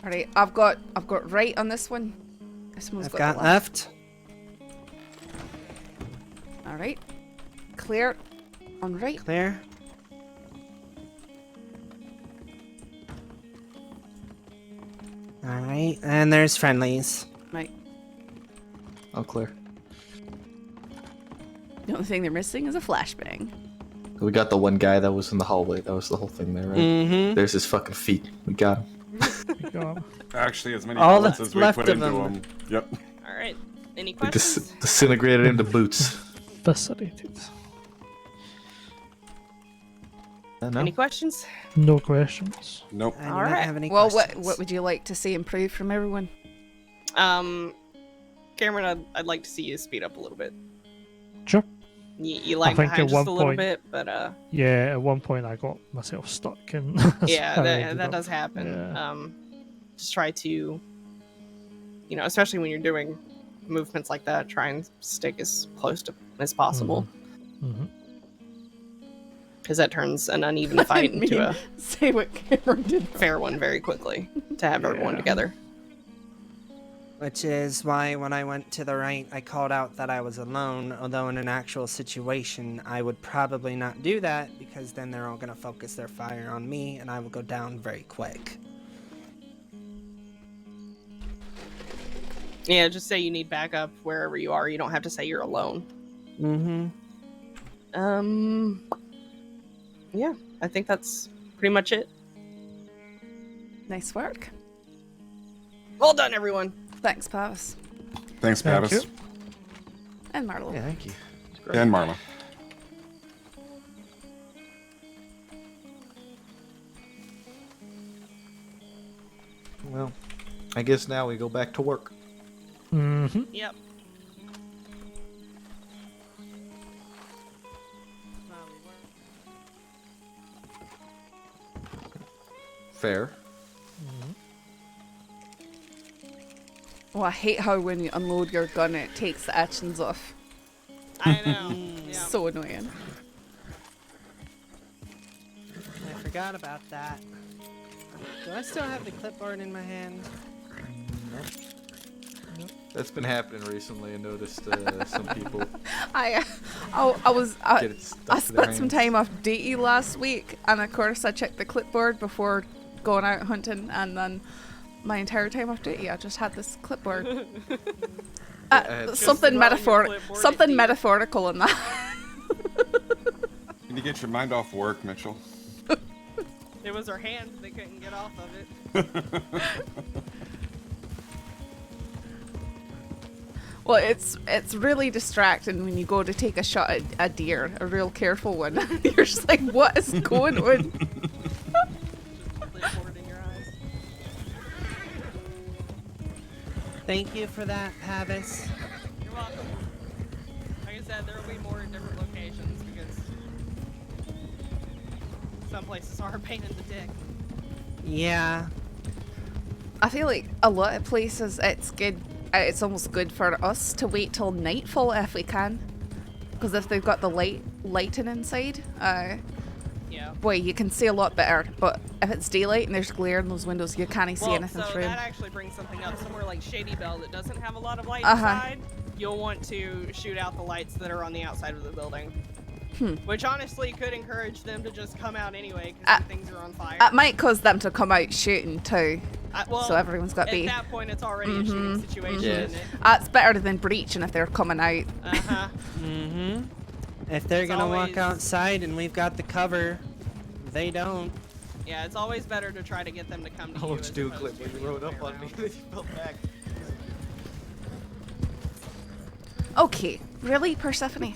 Alright, I've got right on this one. This one's I've got got the left. left. Alright. Clear. On right. Clear. Alright, and there's friendlies. Right. All clear. The only thing they're missing is a flashbang. We got the one guy that was in the hallway. That was the whole thing there, right? Mm-hmm. There's his fucking feet. We got him. We got him. Actually, as many All bullets that's as we left put of into them. them. Yep. All right. Any We questions? disintegrated him to boots. Eviscerated. No? Any questions? No questions. Nope. I do All not right. have any Well, questions. what would you like to see improved from everyone? Cameron, I'd like to see you speed up a little bit. Sure. You lag think behind at just one a little point- bit, but Yeah, at one point I got myself stuck in. yeah, I that, ended that up- does happen. yeah. Just try to, you know, especially when you're doing movements like that, try and stick as close to as possible, Mhm. because that turns an uneven fight didn't into mean- a Say what Cameron did. fair one very quickly to have everyone Yeah. together. Which is why when I went to the right, I called out that I was alone, although in an actual situation, I would probably not do that because then they're all going to focus their fire on me and I will go down very quick. Yeah, just say you need backup wherever you are. You don't have to say you're alone. Mm-hmm. Yeah, I think that's pretty much it. Nice work. Well done, everyone. Thanks, Pavis. Thanks, Thank Pavis. you. And Marlo. Yeah, thank you. It's great. And Marla. Well, I guess now we go back to work. Mm-hmm. Yep. Fair. Oh, I hate how when you unload your gun, it takes the actions off. I know. Yeah. So annoying. I forgot about that. Do I still have the clipboard in my hand? That's been happening recently. I noticed some people I get it stuck I to their spent some hands. time off duty last week, and of course I checked the clipboard before going out hunting, and then my entire time off duty I just had this clipboard. Something clipboard metaphorical in that. Need to get your mind off work, Mitchell. It was her hand that couldn't get off of it. Well, it's really distracting when you go to take a shot at a deer, a real careful one. You're just like, what is going on? Clipboard in your eyes. Thank you for that, Pavis. You're welcome. Like I said, there will be more in different locations because some places are a pain in the dick. Yeah. I feel like a lot of places it's good. It's almost good for us to wait till nightfall if we can, because if they've got the lighting inside, Yeah. boy, you can see a lot better. But if it's daylight and there's glare in those windows, you can't see anything so through. that actually brings something up. Somewhere like Shady Bell that doesn't have a lot of light Uh-huh. inside, you'll want to shoot out the lights that are on the outside of the building. Which honestly could encourage them to just come out anyway because things are on fire. It might cause them to come out shooting too. Well, so everyone's got to be. At that point, it's already a shooting situation, Yeah. isn't it? It's better than breaching if they're coming out. Uh-huh. Mm-hmm. If they're It's gonna always- walk outside and we've got the cover, they don't. Yeah, it's always better to try to get them to come to you. What as you do, opposed Clip? to You rode the other up way on me, around. then you fell back. Okay, really, Persephone?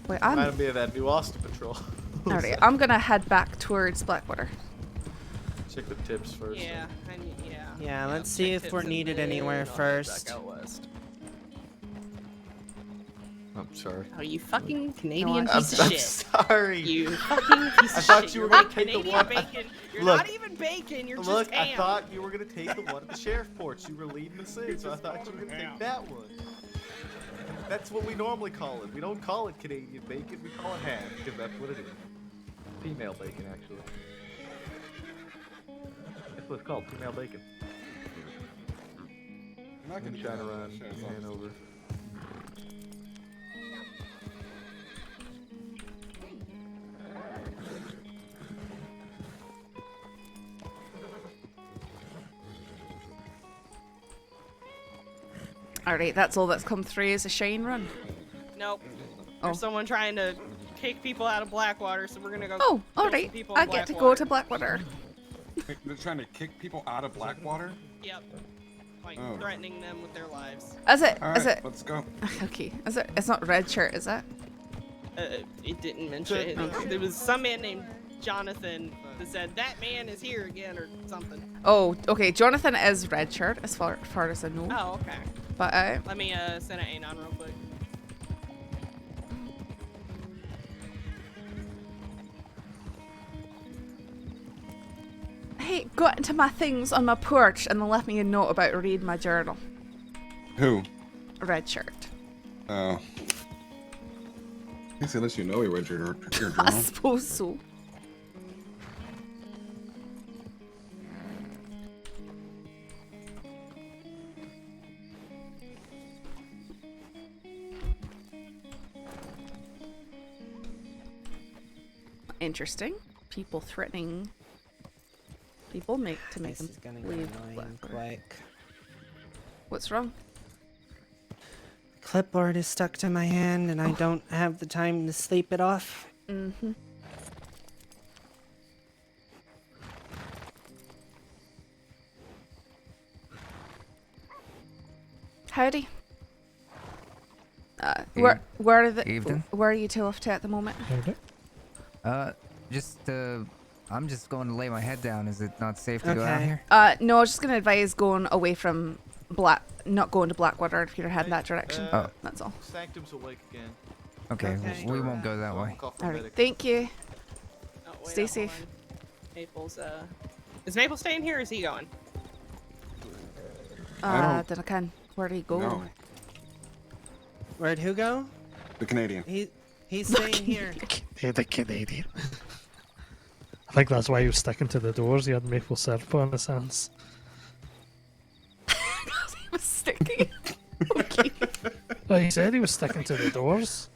Wait, Reminded me of that new Austin Patrol. alright. I'm gonna head back towards Blackwater. Check the tips first. Yeah, yeah. Yeah, let's see if we're needed anywhere first. Back out west. I'm sorry. Oh, you fucking Canadian I'm piece of I'm shit. sorry. You fucking piece of I thought shit. you were You're gonna not take the Canadian one- bacon. You're Look. not even bacon. You're Look, just ham. I thought you were gonna take the one at the sheriff porch. You were leading us in, so I thought you were gonna take that one. That's what we normally call it. We don't call it Canadian bacon. We call it ham because that's what it is. Female bacon, actually. That's what it's called. Female bacon. I'm not gonna do Moonshine that. around Shit, it's Hanover. Alright, that's all that's come through is a Shane run. Nope. Oh. There's someone trying to kick people out of Blackwater, so we're gonna go. Oh, kill alright. some people in I get to go to Blackwater. They're trying to kick people out of Blackwater? Yep. Like Oh. threatening them with their lives. Is it? All Is right, it? let's go. Okay. Is it? It's not red shirt, is it? It didn't mention it. There was some man named Jonathan that said that man is here again or something. Oh, okay. Jonathan is red shirt as far as I know. Oh, okay. But Let me send an anon real quick. hey, got into my things on my porch and then left me a note about reading my journal. Who? Red shirt. Oh. I guess unless you know he read your I journal. suppose so. Interesting. People threatening people make This them is gonna get leave annoying Blackwater. quick. What's wrong? Clipboard is stuck to my hand and I don't have the time to sleep it off. Mm-hmm. Howdy. Where are the Evening. where are you two off to at the moment? Howdy. I'm just going to lay my head down. Is it not safe to go out Okay. here? No, I was just gonna advise going away from not going to Blackwater if you're heading that direction. Oh. That's all. Sanctum's awake again. Okay, Okay. we won't go that way. Call for All right. medic. Thank you. Oh, wait, Stay hold safe. on. Maple's is Maple staying here or is he going? I Then I can. Where'd he go? No. Where'd who go? The Canadian. He's staying here. The Canadian. I think that's why he was sticking to the doors. He had maple syrup on his hands. He was sticky. Okay. Well, he said he was sticking to the doors.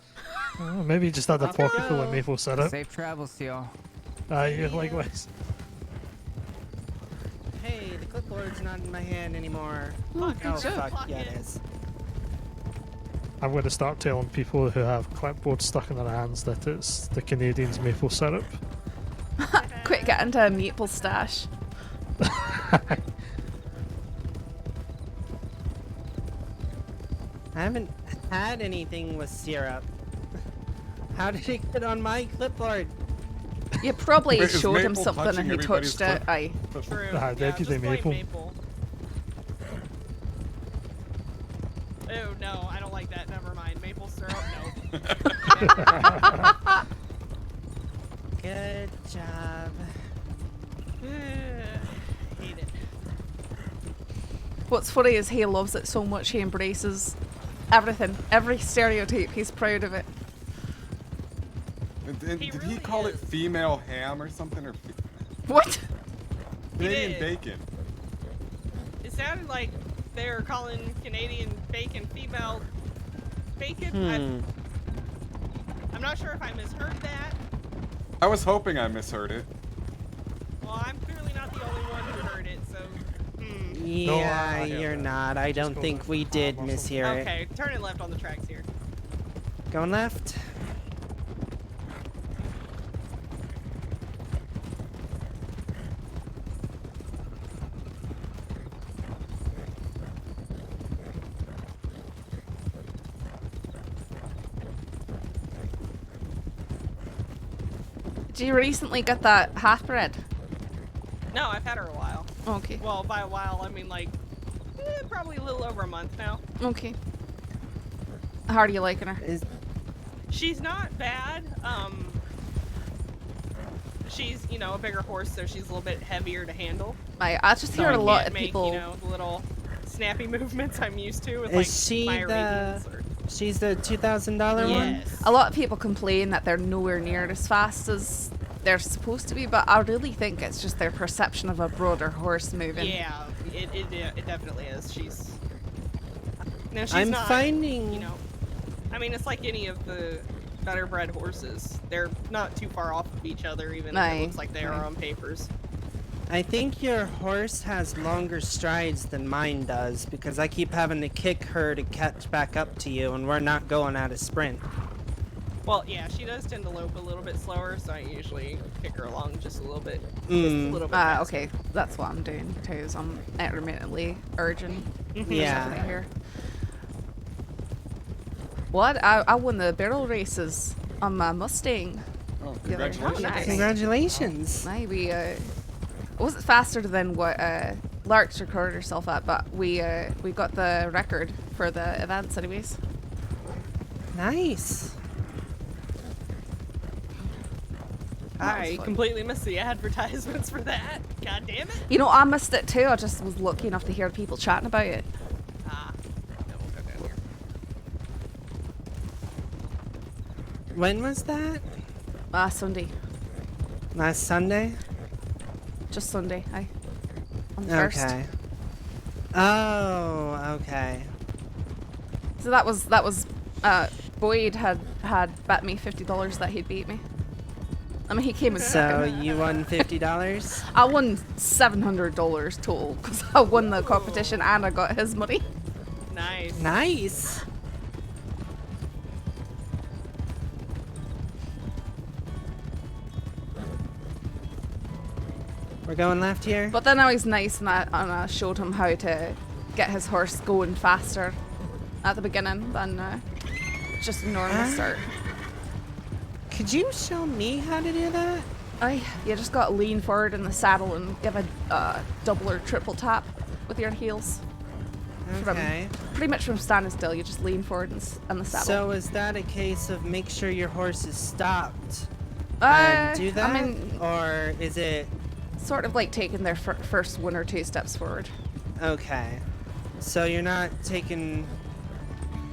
Maybe he just had a Off we pocket full of go. maple syrup. Safe travels to y'all. Aye, likewise. Hey, the clipboard's not in my hand anymore. Oh, Oh, good job. fuck, yeah, it is. I'm going to start telling people who have clipboards stuck in their hands that it's the Canadians' maple syrup. Quick, get into a maple stash. I haven't had anything with syrup. How did it get on my clipboard? You probably Wait, is showed him maple something and touching he everybody's touched it. Aye. True. Deputy just blame Maple. Oh no, I don't like that. Never mind. Maple syrup, no. Good job. Hate it. What's funny is he loves it so much he embraces everything, every stereotype. He's proud of it. Did He he really call it is. female ham or something? Or What? Canadian did. bacon? It sounded like they were calling Canadian bacon female bacon. I'm not sure if I misheard that. I was hoping I misheard it. Well, I'm clearly not the only one who heard it, so. Yeah, I hear you're that. not. I don't go think with we the did farm or something. mishear it. Okay, turn it left on the tracks here. Going left. Did you recently get that half bread? No, I've had her a while. Okay. Well, by a while, I mean like probably a little over a month now. Okay. How are you liking her? Is She's not bad. She's, you know, a bigger horse, so she's a little bit heavier to handle. I just hear I a lot can't of make, people. you know, the little snappy movements I'm used to with Is like she my the- Arabians or... she's the $2,000 one? Yes. A lot of people complain that they're nowhere near as fast as they're supposed to be, but I really think it's just their perception of a broader horse moving. Yeah, it definitely is. She's... No, she's I'm not, finding. you know... I mean, it's like any of the better bred horses. They're not too far off of each other, even if Aye, it looks like they are aye. on papers. I think your horse has longer strides than mine does because I keep having to kick her to catch back up to you, and we're not going at a sprint. Well, yeah, she does tend to lope a little bit slower, so I usually kick her along just a little bit. Just a Mm. little bit faster. Okay, that's what I'm doing too. Is I'm intermittently urging. Yeah. Here. What? I won the barrel races on my Mustang. Oh, The other- congratulations. nice. Congratulations. Aye, we it wasn't faster than what Lark's recorded herself at, but we got the record for the events anyways. Nice. That was I fun. completely missed the advertisements for that. God damn it. You know, I missed it too. I just was lucky enough to hear people chatting about it. Ah. No, we'll go down here. When was that? Sunday. Last Sunday? Just Sunday. Aye. On the first. Okay. Oh, okay. So that was Boyd had bet me $50 that he'd beat me. I mean, he came in So second. you won $50? I won $700 total because I won the competition and I got his money. Nice. Nice. We're going left here? But then I was nice and I showed him how to get his horse going faster at the beginning than just a normal start. Could you show me how to do that? You just got to lean forward in the saddle and give a double or triple tap with your heels. Okay. Pretty much from standing still, you just lean forward in the saddle. So is that a case of make sure your horse is stopped and do that? I mean, or is it... sort of like taking their first one or two steps forward. Okay. So you're not taking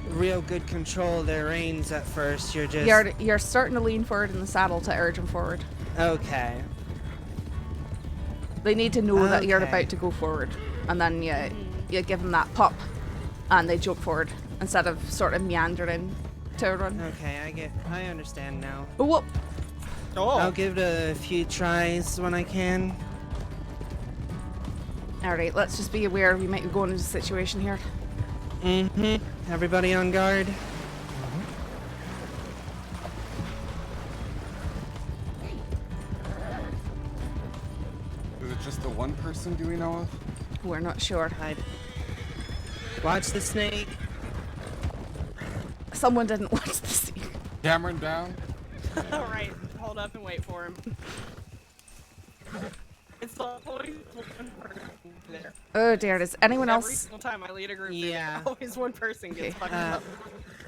real good control of their reins at first, you're just... You're starting to lean forward in the saddle to urge them forward. Okay. They need to know that you're Okay. about to go forward, and then you give them that pop, and they jump forward instead of sort of meandering to a run. Okay, I understand now. Oh, whoop! Oh. I'll give it a few tries when I can. Alright, let's just be aware we might be going into a situation here. Mm-hmm. Everybody on guard. Is it just the one person do we know of? We're not sure. Watch the snake. Someone didn't watch the scene. Cameron down? Alright, hold up and wait for him. It's always one person there. Oh dear, does anyone Every else? single time I lead a group, Yeah. always one person gets fucked up.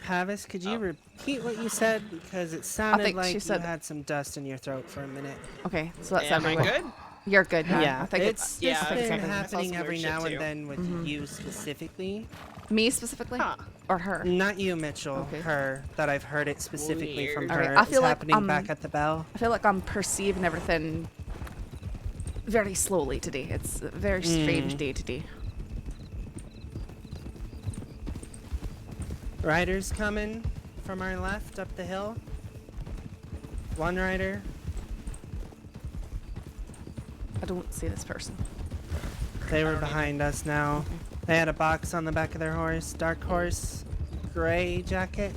Pavis, could you repeat what you said? Because it sounded think like she you said- had some dust in your throat for a minute. Okay, so that's Am I everyone. good? You're good now. Yeah, I think it's yeah, just I been think I saw happening some every weird shit now and too. then with you specifically. Me specifically? Huh. Or her? Not you, Mitchell. Okay. Her. That I've heard it specifically from Weird. her. Alright, I It's feel like, happening back at the bell. I feel like I'm perceiving everything very slowly today. It's a very strange day today. Riders coming from our left up the hill. One rider. I don't see this person. They were behind us now. They had a box on the back of their horse. Dark horse. Gray jacket.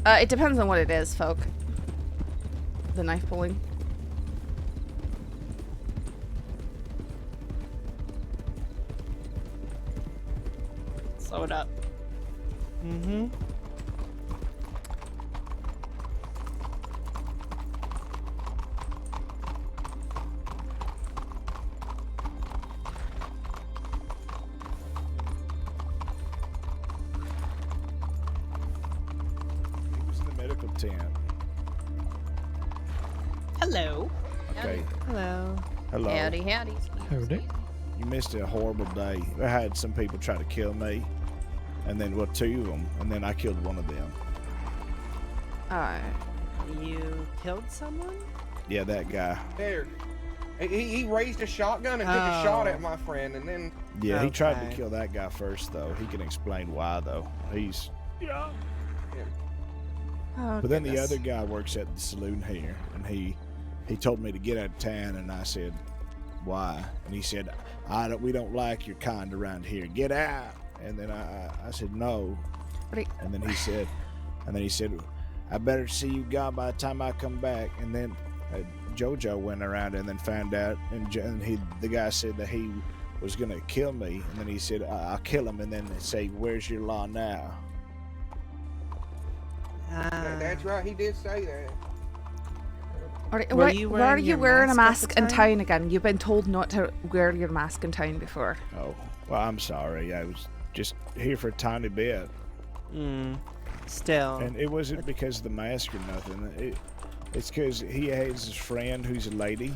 It depends on what it is, folk. The knife pulling. Slow it up. Mm-hmm. He was in the medical tent. Hello. Okay. Hello. Hello. Howdy. Howdy. You missed a horrible day. I had some people try to kill me, and then, well, 2 of them, and then I killed one of them. You killed someone? Yeah, that guy. There. He raised a shotgun and took a shot at my friend, and then... Yeah, he tried Okay. to kill that guy first, though. He can explain why, though. He's. Oh, But then the goodness. other guy works at the saloon here, and he told me to get out of town, and I said, why? And he said, we don't like your kind around here. Get out. And then I said, no. Right. And then he said, I better see you gone by the time I come back. And then JoJo went around and then found out, and the guy said that he was going to kill me. And then he said, I'll kill him. And then they say, where's your law now? That's right, he did say that. Alright, Were why you why are wearing you your wearing a mask mask at in the town again? You've been told not to wear your mask in town before. Oh, well, I'm sorry. I was just here for a tiny bit. Still. And it wasn't because of the mask or nothing. It's because he has his friend who's a lady,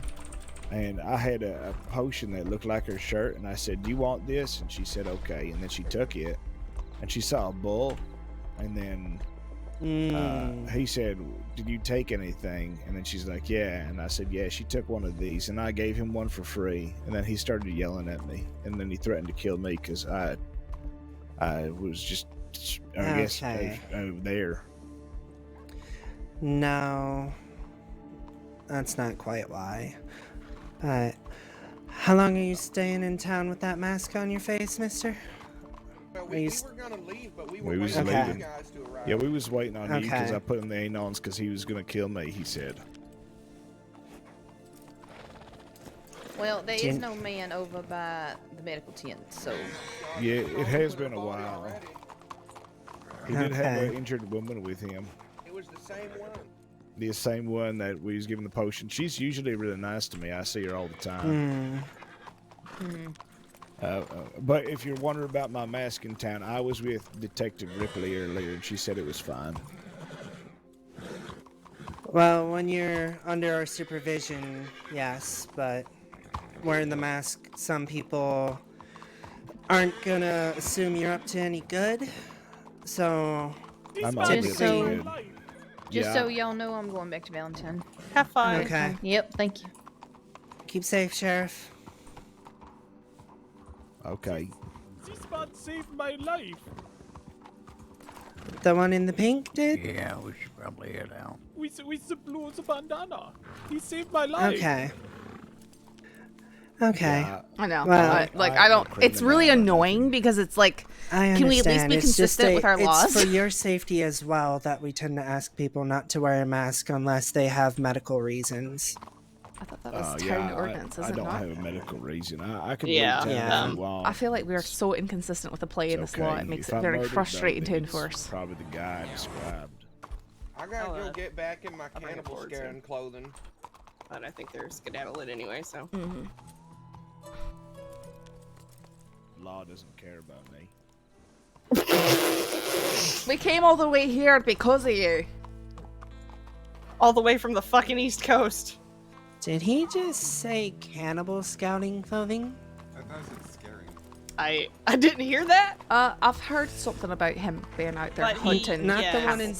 and I had a potion that looked like her shirt, and I said, do you want this? And she said, okay. And then she took it, and she saw a bull, and then he said, did you take anything? And then she's like, yeah. And I said, yeah, she took one of these, and I gave him one for free. And then he started yelling at me, and then he threatened to kill me because I was just, I guess, there. No. That's not quite why. But how long are you staying in town with that mask on your face, mister? Well, Are we you were gonna leave, but we We were was waiting for you leaving. guys to arrive. Yeah, we was waiting on you because Okay. I put him the anons because he was going to kill me, he said. Well, there Jen- is no man over by the medical tent, so Yeah, it has been a while. He did have Okay. an injured woman with him. It was the same one. The same one that we was giving the potion. She's usually really nice to me. I see her all the time. But if you're wondering about my mask in town, I was with Detective Ripley earlier, and she said it was fine. Well, when you're under our supervision, yes, but wearing the mask, some people aren't gonna assume you're up to any good. So, I'm Just obviously so- good. just Yeah. so y'all know, I'm going back to Valentine. Have fun. okay. Yep, thank you. Keep safe, Sheriff. Okay. This man saved my life. The one in the pink did? Yeah, we should probably head out. We the blue the bandana. He saved my life. Okay. Okay. Yeah, I know. Well, I don't. It's really annoying because it's like, I understand. can we at least be It's just consistent with our laws? It's for your safety as well that we tend to ask people not to wear a mask unless they have medical reasons. I thought that was town ordinance, is I it don't not? have a medical reason. I could Yeah. leave town Yeah. if you want. I feel like we are so inconsistent with the play in this law. It makes If it I very murdered, frustrating to though, it's enforce. Probably the guy described. I gotta I'll, go get back in my bring it cannibal forward scaring soon. clothing. But I think they're skedaddling anyway, so. Mm-hmm. Law doesn't care about me. We came all the way here because of you. All the way from the fucking East Coast. Did he just say cannibal scouting clothing? I thought I said scaring. I didn't hear that. I've heard something about him being out there But he- hunting. Not the Yes. one in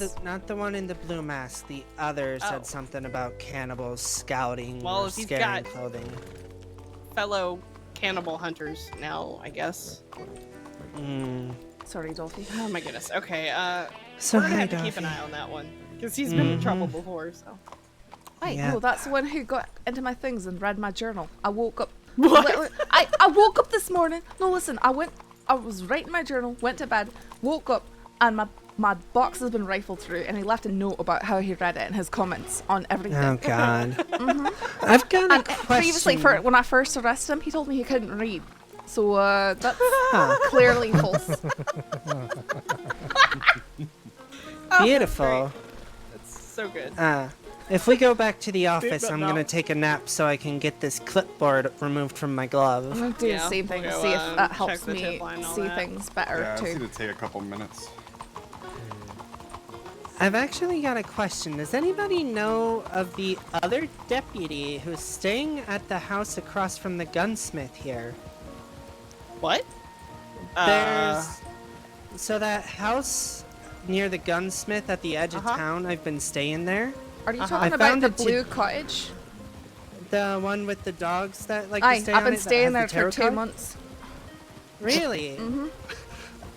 the one in the blue mask. The other Oh. said something about cannibals scouting Well, or if he's scaring got- clothing. Fellow cannibal hunters now, I guess. Sorry, Dolphy. Oh my goodness. Okay, So we're gonna hi, have to keep an Dolphy. eye on that one. Because he's been in trouble before, so. Wait, Yeah. no, that's the one who got into my things and read my journal. I woke up. What? literally- I woke up this morning. No, listen, I was writing my journal, went to bed, woke up, and my box has been rifled through, and he left a note about how he read it and his comments on everything. Oh God. Mhm. I've got a And question. previously, when I first arrested him, he told me he couldn't read. So that's Huh. clearly false. Beautiful. That's so good. If we go back to the office, that I'm now. gonna take a nap so I can get this clipboard removed from my I'm glove. gonna do Yeah, the same thing we'll to go, see if that check helps the me tip line and all see that. things better Yeah, I just too. need to take a couple minutes. I've actually got a question. Does anybody know of the other deputy who's staying at the house across from the gunsmith here? What? There's so that house near the gunsmith at the edge of Uh-huh. town. I've been staying there. Are you I talking about found the it to- blue cottage? The one with the dogs that like to Aye, stay I've on been it that staying has the there for tarot 2 card? months. Really? Mhm.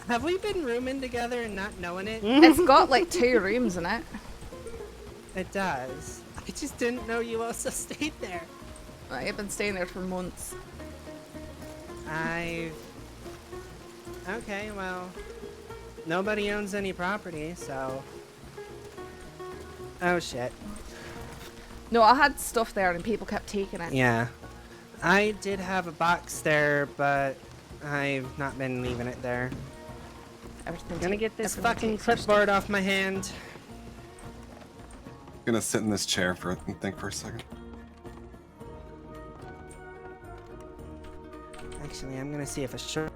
Have we been rooming together and not knowing it? It's got like 2 rooms in it. It does. I just didn't know you also stayed there. I've been staying there for months. Okay, well, nobody owns any property, so. Oh shit. No, I had stuff there and people kept taking it. Yeah. I did have a box there, but I've not been leaving it there. Everything Gonna get this everyone fucking takes their clipboard off my hand. Gonna sit in this chair and think for a second. Actually, I'm gonna see if a shirt.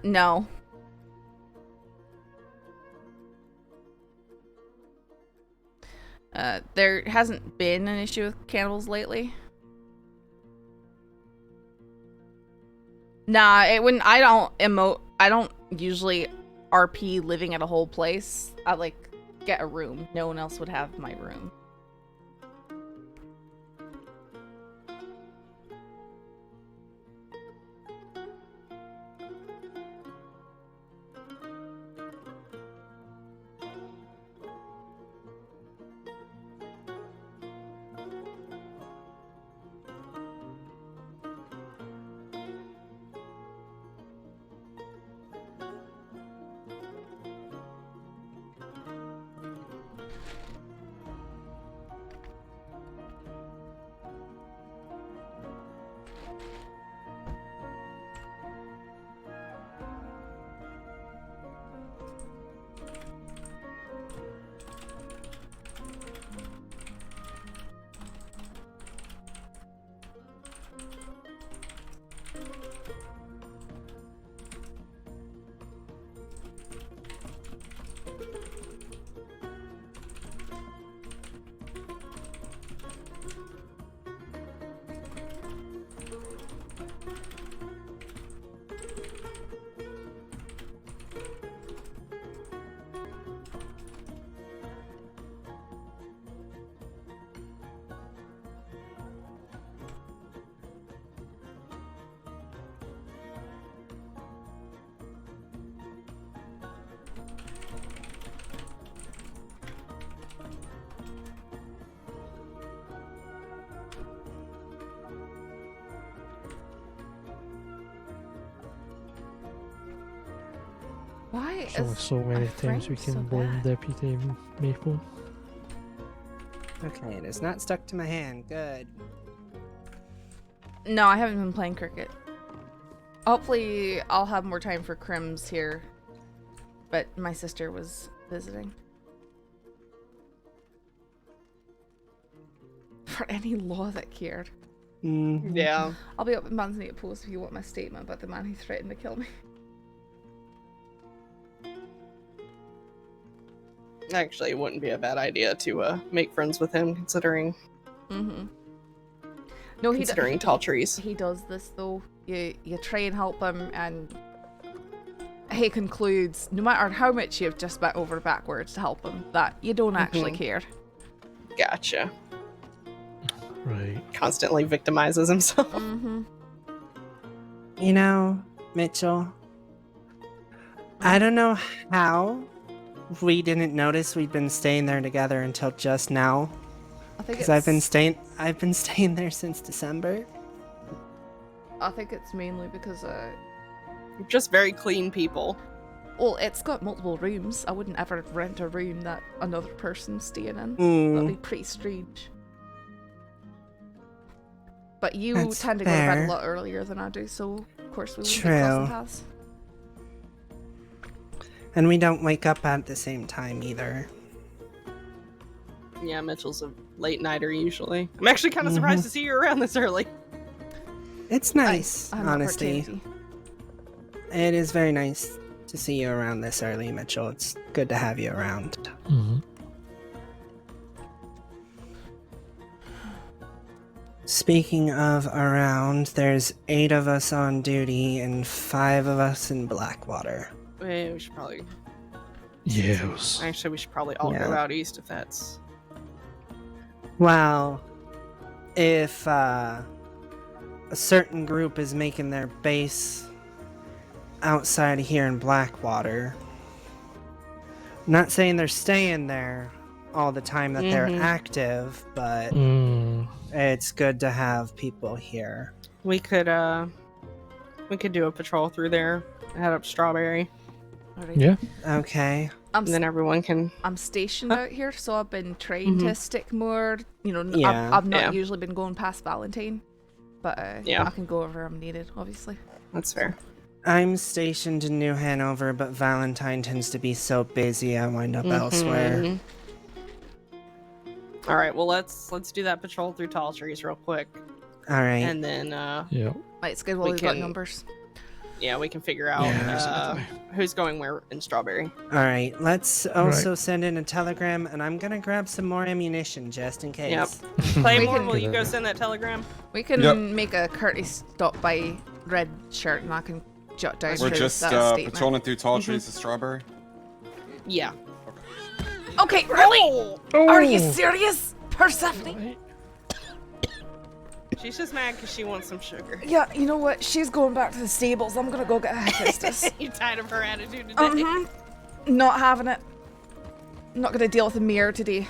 No. There hasn't been an issue with cannibals lately. Nah, it wouldn't. I don't usually RP living at a whole place. I like get a room. No one else would have my room. Why There's only so many times we can blame Deputy Maple. Okay, it is not stuck to my hand. Good. No, I haven't been playing cricket. Hopefully, I'll have more time for crims here. But my sister was visiting. For any law that cared. Yeah. I'll be up at Manzanita Post if you want my statement about the man who threatened to kill me. Actually, it wouldn't be a bad idea to make friends with him, considering No, considering tall trees. He does this though. You try and help him, and he concludes, no matter how much you've just bent over backwards to help him, that you don't actually care. Gotcha. Right. Constantly victimizes himself. You know, Mitchell, I don't know how we didn't notice we'd been staying there together until just now. I think Because I've been staying there since December. I think it's mainly because just very clean people. Well, it's got multiple rooms. I wouldn't ever rent a room that another person's staying in. That'd be pretty strange. But you That's tend to go to bed fair. a lot earlier than I do, so of course we wouldn't be True. crossing paths. And we don't wake up at the same time either. Yeah, Mitchell's a late nighter usually. I'm actually kind of surprised to see you around this early. It's nice, I have an honestly. opportunity. It is very nice to see you around this early, Mitchell. It's good to have you around. Speaking of around, there's 8 of us on duty and 5 of us in Blackwater. We should probably... Yes. Actually, we should probably all go out east if that's... Well, if a certain group is making their base outside of here in Blackwater, not saying they're staying there all the time that they're active, but it's good to have people here. We could do a patrol through there, head up Strawberry. Yeah. Okay. And then everyone can... I'm stationed out here, so I've been trying to stick more. You know, Yeah. I've not usually been going past Valentine, but Yeah. I can go wherever I'm needed, obviously. That's fair. I'm stationed in New Hanover, but Valentine tends to be so busy I wind up elsewhere. All right, well let's do that patrol through Tall Trees real quick, All right. and then Yeah. It's good while we've got numbers. Yeah, we can figure out who's going where in Strawberry. All right. Let's also send in a telegram, and I'm gonna grab some more ammunition just in case. Yep. Claymore, will you go send that telegram? We can make a courteous stop by Red Shirt, and I can jot down. We're his just statement. patrolling through Tall Trees to Strawberry. Yeah. Okay, really? Are you serious, Persephone? She's just mad because she wants some sugar. Yeah, you know what? She's going back to the stables. I'm gonna go get a hostess. You tired of her attitude today? Not having it. Not gonna deal with a mirror today.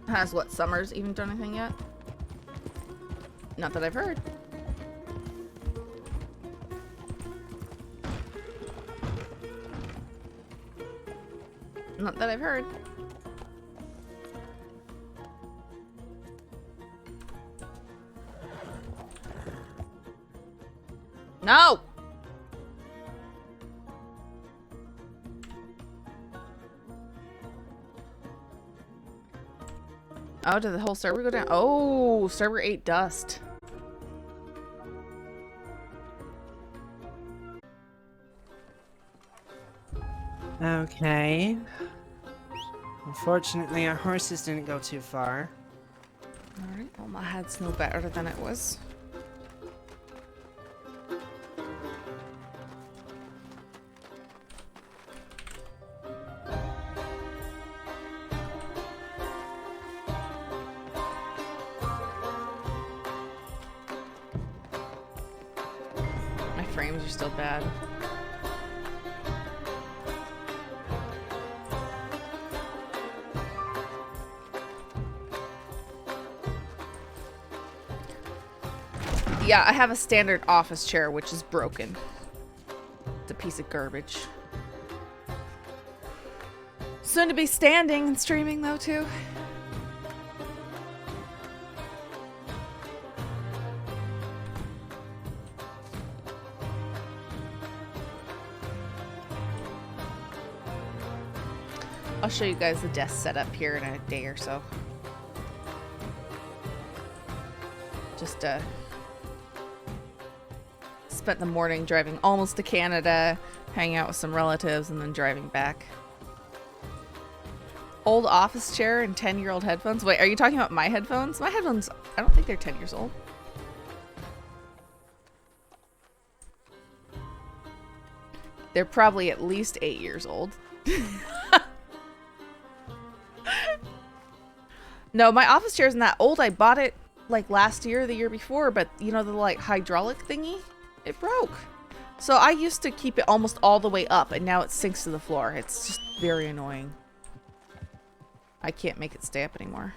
Has what, Summers even done anything yet? Not that I've heard. Not that I've heard. No! Oh, did the whole server go down? Oh, server 8 dust. Okay. Unfortunately, our horses didn't go too far. Alright, well, my head's no better than it was. My frames are still bad. Yeah, I have a standard office chair, which is broken. It's a piece of garbage. Soon to be standing and streaming, though, too. I'll show you guys the desk setup here in a day or so. Just spent the morning driving almost to Canada, hanging out with some relatives, and then driving back. Old office chair and 10-year-old headphones. Wait, are you talking about my headphones? My headphones, I don't think they're 10 years old. They're probably at least 8 years old. No, my office chair isn't that old. I bought it like last year or the year before, but you know the like hydraulic thingy? It broke. So I used to keep it almost all the way up, and now it sinks to the floor. It's just very annoying. I can't make it stay up anymore.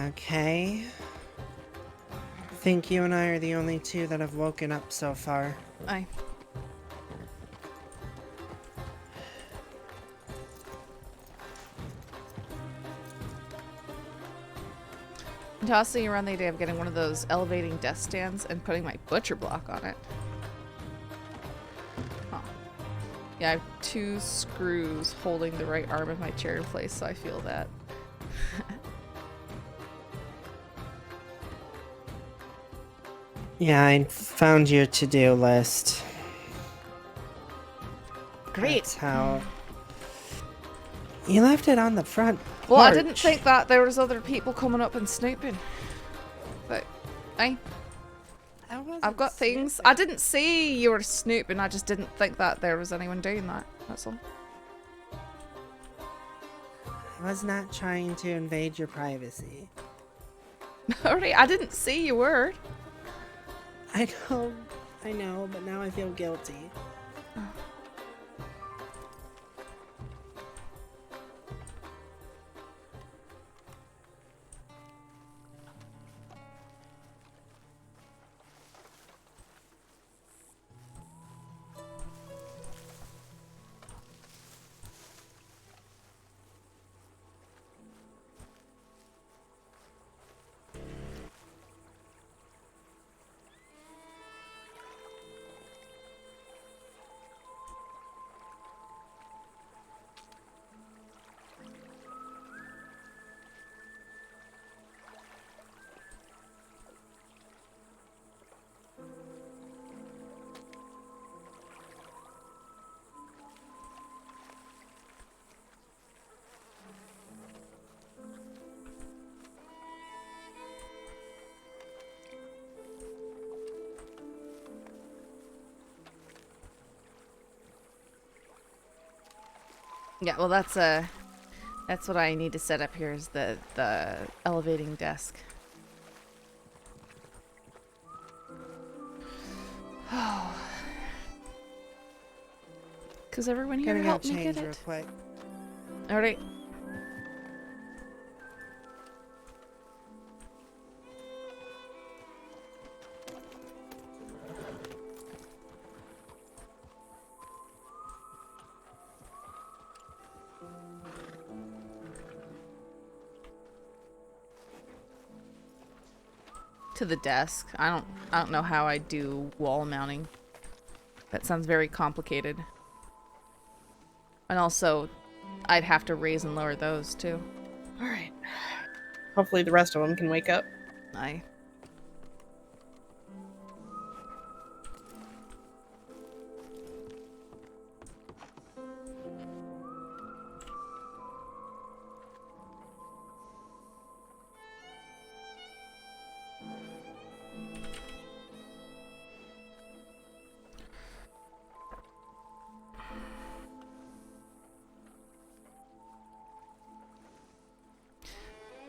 Okay. I think you and I are the only two that have woken up so far. Aye. I'm tossing around the idea of getting one of those elevating desk stands and putting my butcher block on it. Huh. Yeah, I have 2 screws holding the right arm of my chair in place, so I feel that. Yeah, I found your to-do list. Great. That's how... You left it on the front porch. Well, I didn't think that there was other people coming up and snooping. But, I've got things. I didn't see you were snooping. I just didn't think that there was anyone doing that. That's all. I was not trying to invade your privacy. Alright, I didn't see you were. I know, but now I feel guilty. Yeah, well that's what I need to set up here is the elevating desk. Cause everyone here help me get it. Alright. To the desk. I don't know how I do wall mounting. That sounds very complicated. And also, I'd have to raise and lower those too. All right. Hopefully the rest of them can wake up. Aye.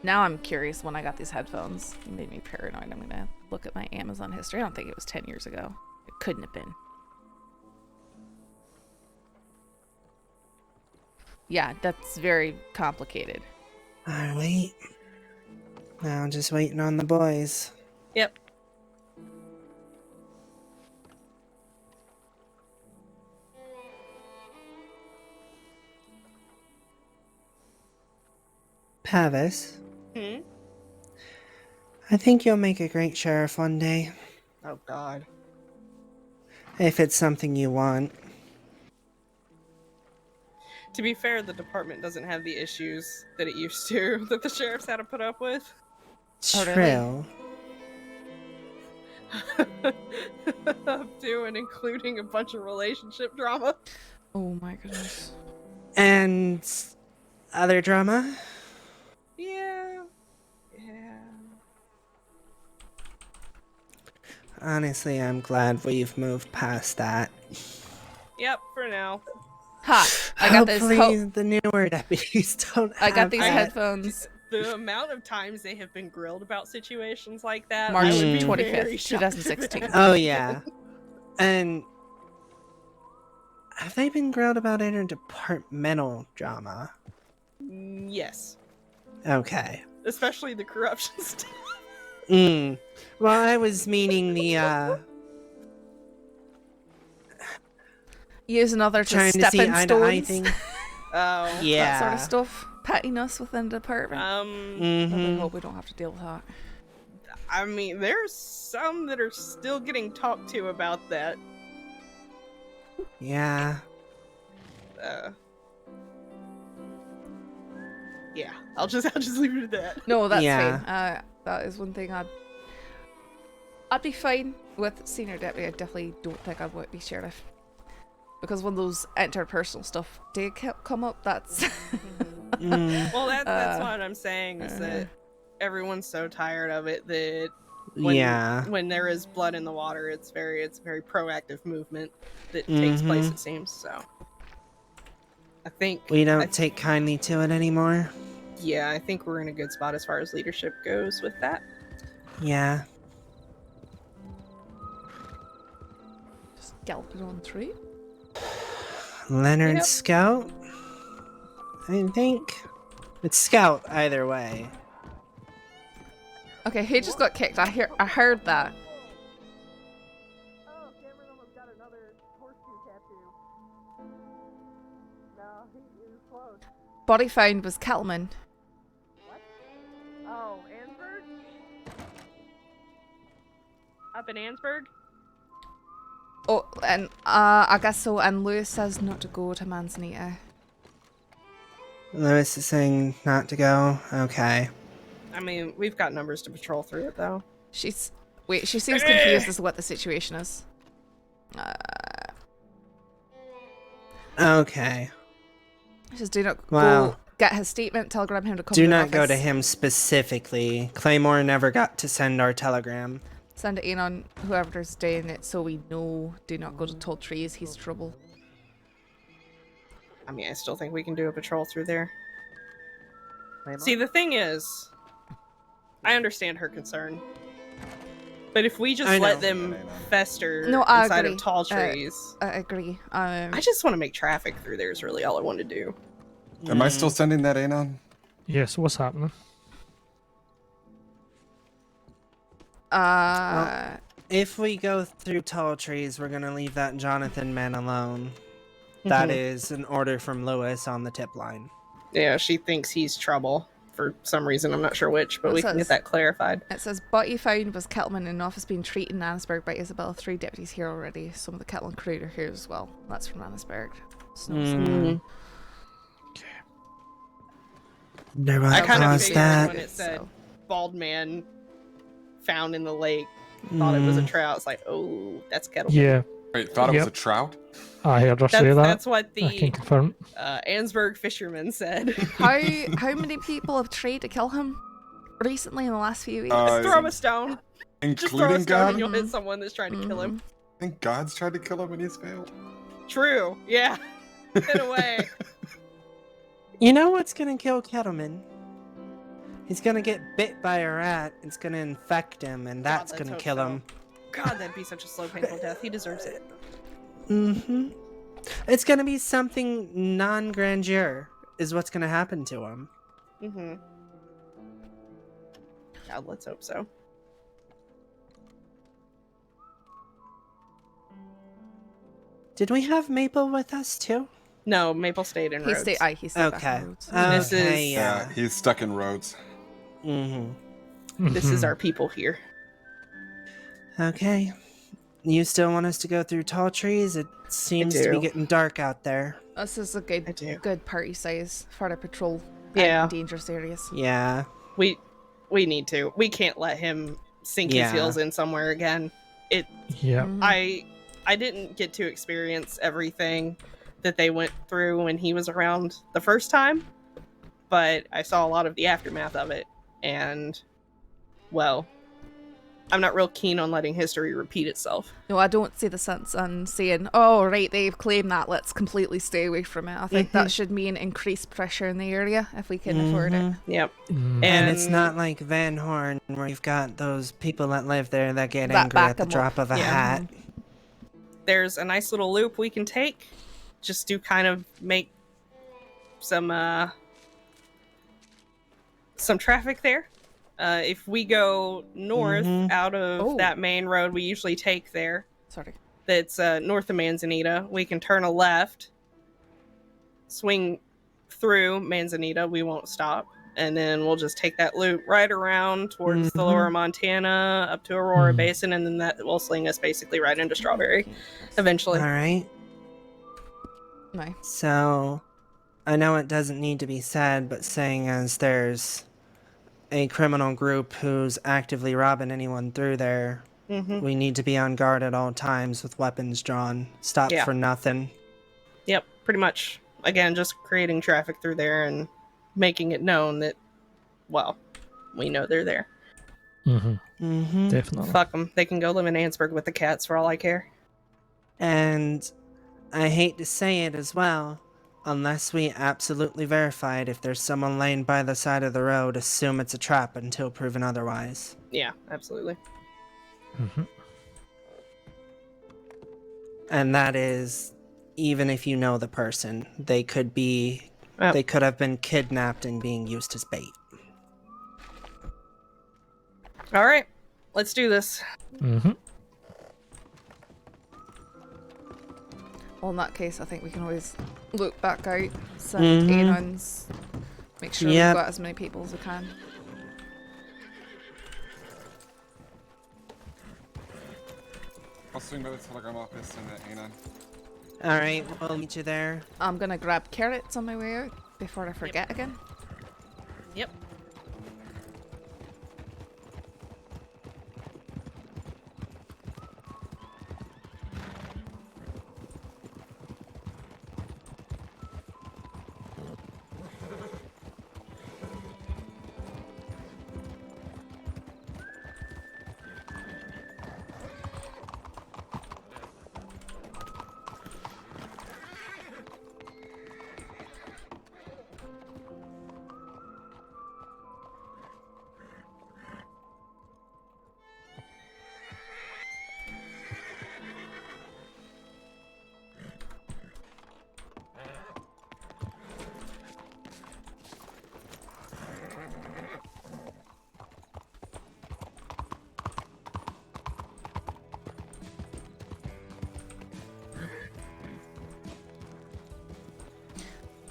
Now I'm curious when I got these headphones. It made me paranoid. I'm gonna look at my Amazon history. I don't think it was 10 years ago. It couldn't have been. Yeah, that's very complicated. Alright. Now just waiting on the boys. Yep. Pavis, Hmm? I think you'll make a great sheriff one day. Oh, God. If it's something you want. To be fair, the department doesn't have the issues that it used to, that the sheriffs had to put up with. True. Up to and including a bunch of relationship drama. Oh my goodness. And other drama? Yeah. Yeah. Honestly, I'm glad we've moved past that. Yep, for now. Ha! I got this. Hopefully the newer deputies don't I got have these that. headphones. The amount of times they have been grilled about situations like that, March I would be 25th, very shocked if it 2016. happened. Oh, yeah. And have they been grilled about interdepartmental drama? Yes. Okay. Especially the corruption stuff. Well, I was meaning the, Using other trying to see stepping eye-to-eye stones. thing. Oh. Yeah. That sort of stuff. Pettiness within the department. I really hope we don't have to deal with that. I mean, there's some that are still getting talked to about that. Yeah. Yeah, I'll just leave it at that. No, that's Yeah. fine. That is one thing I'd be fine with senior deputy. I definitely don't think I would be sheriff. Because when those interpersonal stuff did come up, that's... Well, that's what I'm saying, is that everyone's so tired of it that when there is blood in the water, it's a very proactive movement that takes place, it seems. So I think We don't take kindly to it anymore. Yeah, I think we're in a good spot as far as leadership goes with that. Yeah. Just galloping on through. Leonard Yep. Scout? I think it's Scout either way. Okay, he just got kicked. I heard that. Oh, Cameron almost got another horseshoe tattoo. No, he was close. Body found was Kettleman. What? Oh, Ansburg? Up in Ansburg? Oh, and I guess so. And Lewis says not to go to Manzanita. Lewis is saying not to go. Okay. I mean, we've got numbers to patrol through it, though. She seems confused as to what the situation is. Okay. She says, do not Wow. go get his statement, telegram him to come Do to the not go to office. him specifically. Claymore never got to send our telegram. Send it in on whoever's doing it so we know. Do not go to Tall Trees, he's trouble. I mean, I still think we can do a patrol through there. See, the thing is, I understand her concern. But if we just let them fester No, I inside agree. of tall trees... I agree. I just want to make traffic through there is really all I want to do. Am I still sending that anon? Yes, what's happening? Well, if we go through tall trees, we're gonna leave that Jonathan man alone. That is an order from Lewis on the tip line. Yeah, she thinks he's trouble for some reason. I'm not sure which, but It we can says- get that clarified. It says, body found was Kettleman in an office being treated in Annisburg by Isabella. 3 deputies here already. Some of the Kettleman crew are here as well. That's from Annisburg. Snow. Never I kind of caused figured that. when it said bald man found in the lake, thought it was a trout. It's like, oh, that's Kettleman. Yeah. Wait, thought it was a trout? I heard her say that. That's what I can the confirm. Ansburg fisherman said. How many people have tried to kill him recently in the last few weeks? Just throw him a stone. Just throw a Including stone God? and you'll hit someone that's trying to kill him. I think God's tried to kill him and he's failed. True. Yeah. In a way. You know what's gonna kill Kettleman? He's gonna get bit by a rat, it's gonna infect him, and that's let's gonna hope kill so. him. God, that'd be such a slow, painful death. He deserves it. Mm-hmm. It's gonna be something non-grandeur, is what's gonna happen to him. Mm-hmm. God, let's hope so. Did we have Maple with us too? No, Maple stayed in Rhodes. He stayed back Okay. in Rhodes. This is Yeah, he's stuck in Rhodes. Mm-hmm. this is our people here. Okay. You still want us to go through tall trees? It seems to be do. getting dark out there. This is a good party size for a patrol. Yeah. In dangerous areas. Yeah. We need to. We can't let him sink his Yeah. heels in somewhere again. Yeah. I didn't get to experience everything that they went through when he was around the first time, but I saw a lot of the aftermath of it, and well, I'm not real keen on letting history repeat itself. No, I don't see the sense in saying, oh, right, they've claimed that, let's completely stay away from it. I think that should mean increased pressure in the area if we can afford it. Yep. And it's not like Van Horn where you've got those people that live there that get That angry back at the them drop up. of a Yeah. hat. There's a nice little loop we can take just to kind of make some traffic there. If we go north out of that main road we usually take there, that's north of Manzanita, we can turn a left, swing through Manzanita, we won't stop, and then we'll just take that loop right around towards the lower Montana up to Aurora Basin, and then that will sling us basically right into Strawberry eventually. All right. No. So, I know it doesn't need to be said, but saying as there's a criminal group who's actively robbing anyone through there, we need to be on guard at all times with weapons drawn. Stop Yeah. for nothing. Yep, pretty much. Again, just creating traffic through there and making it known that, well, we know they're there. Definitely. Fuck them. They can go live in Ansburg with the cats for all I care. And I hate to say it as well, unless we absolutely verified if there's someone laying by the side of the road, assume it's a trap until proven otherwise. Yeah, absolutely. And that is, even if you know the person, they could be, they could have been kidnapped and being used as bait. All right, let's do this. Well, in that case, I think we can always look back out, send Anons, make sure we've got as many people as we can. I'll swing by the telegram office and Anon. Alright, we'll meet you there. I'm gonna grab carrots on my way out before I forget again. Yep.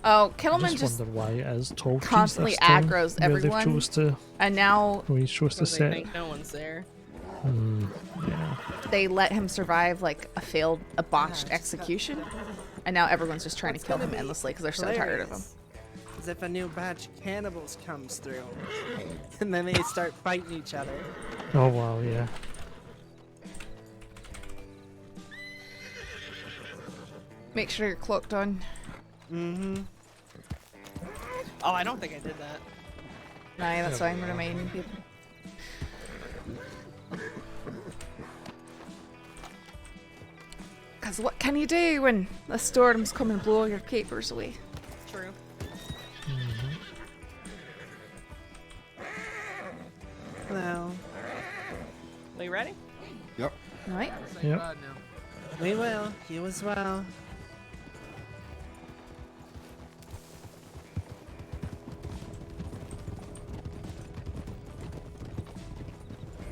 Oh, I Kettleman just wonder why it is tall trees constantly this time, aggroes where everyone, They've chose to, and now he chose to They set. think no one's there. Yeah. they let him survive like a botched execution, and now everyone's just trying to kill him endlessly because they're so tired of him. happens if a new batch of cannibals comes through. And then they start fighting each other. Oh wow, yeah. Make sure you're cloaked on. Mm-hmm. Oh, I don't think I did that. Nah, that's why I'm reminding people. Because what can you do when the storms come and blow your capers away? True. Well, We ready? Yep. Right? Yep. we will. You as well.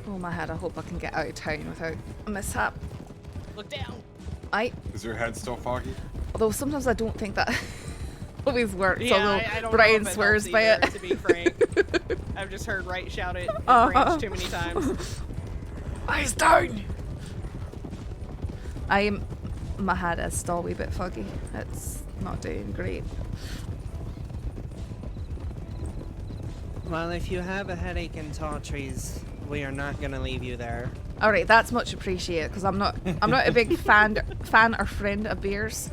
Oh my head, I hope I can get out of town without a mishap. Look down. Is your head still foggy? Although sometimes I don't think that always works, Yeah, although I don't Brian know if swears helps by either, it. To be frank, I've just heard Wright shout it in French too many times. Eyes down! My head is still a wee bit foggy. It's not doing great. Well, if you have a headache and tall trees, we are not gonna leave you there. Alright, that's much appreciated, because I'm not a big fan or friend of bears.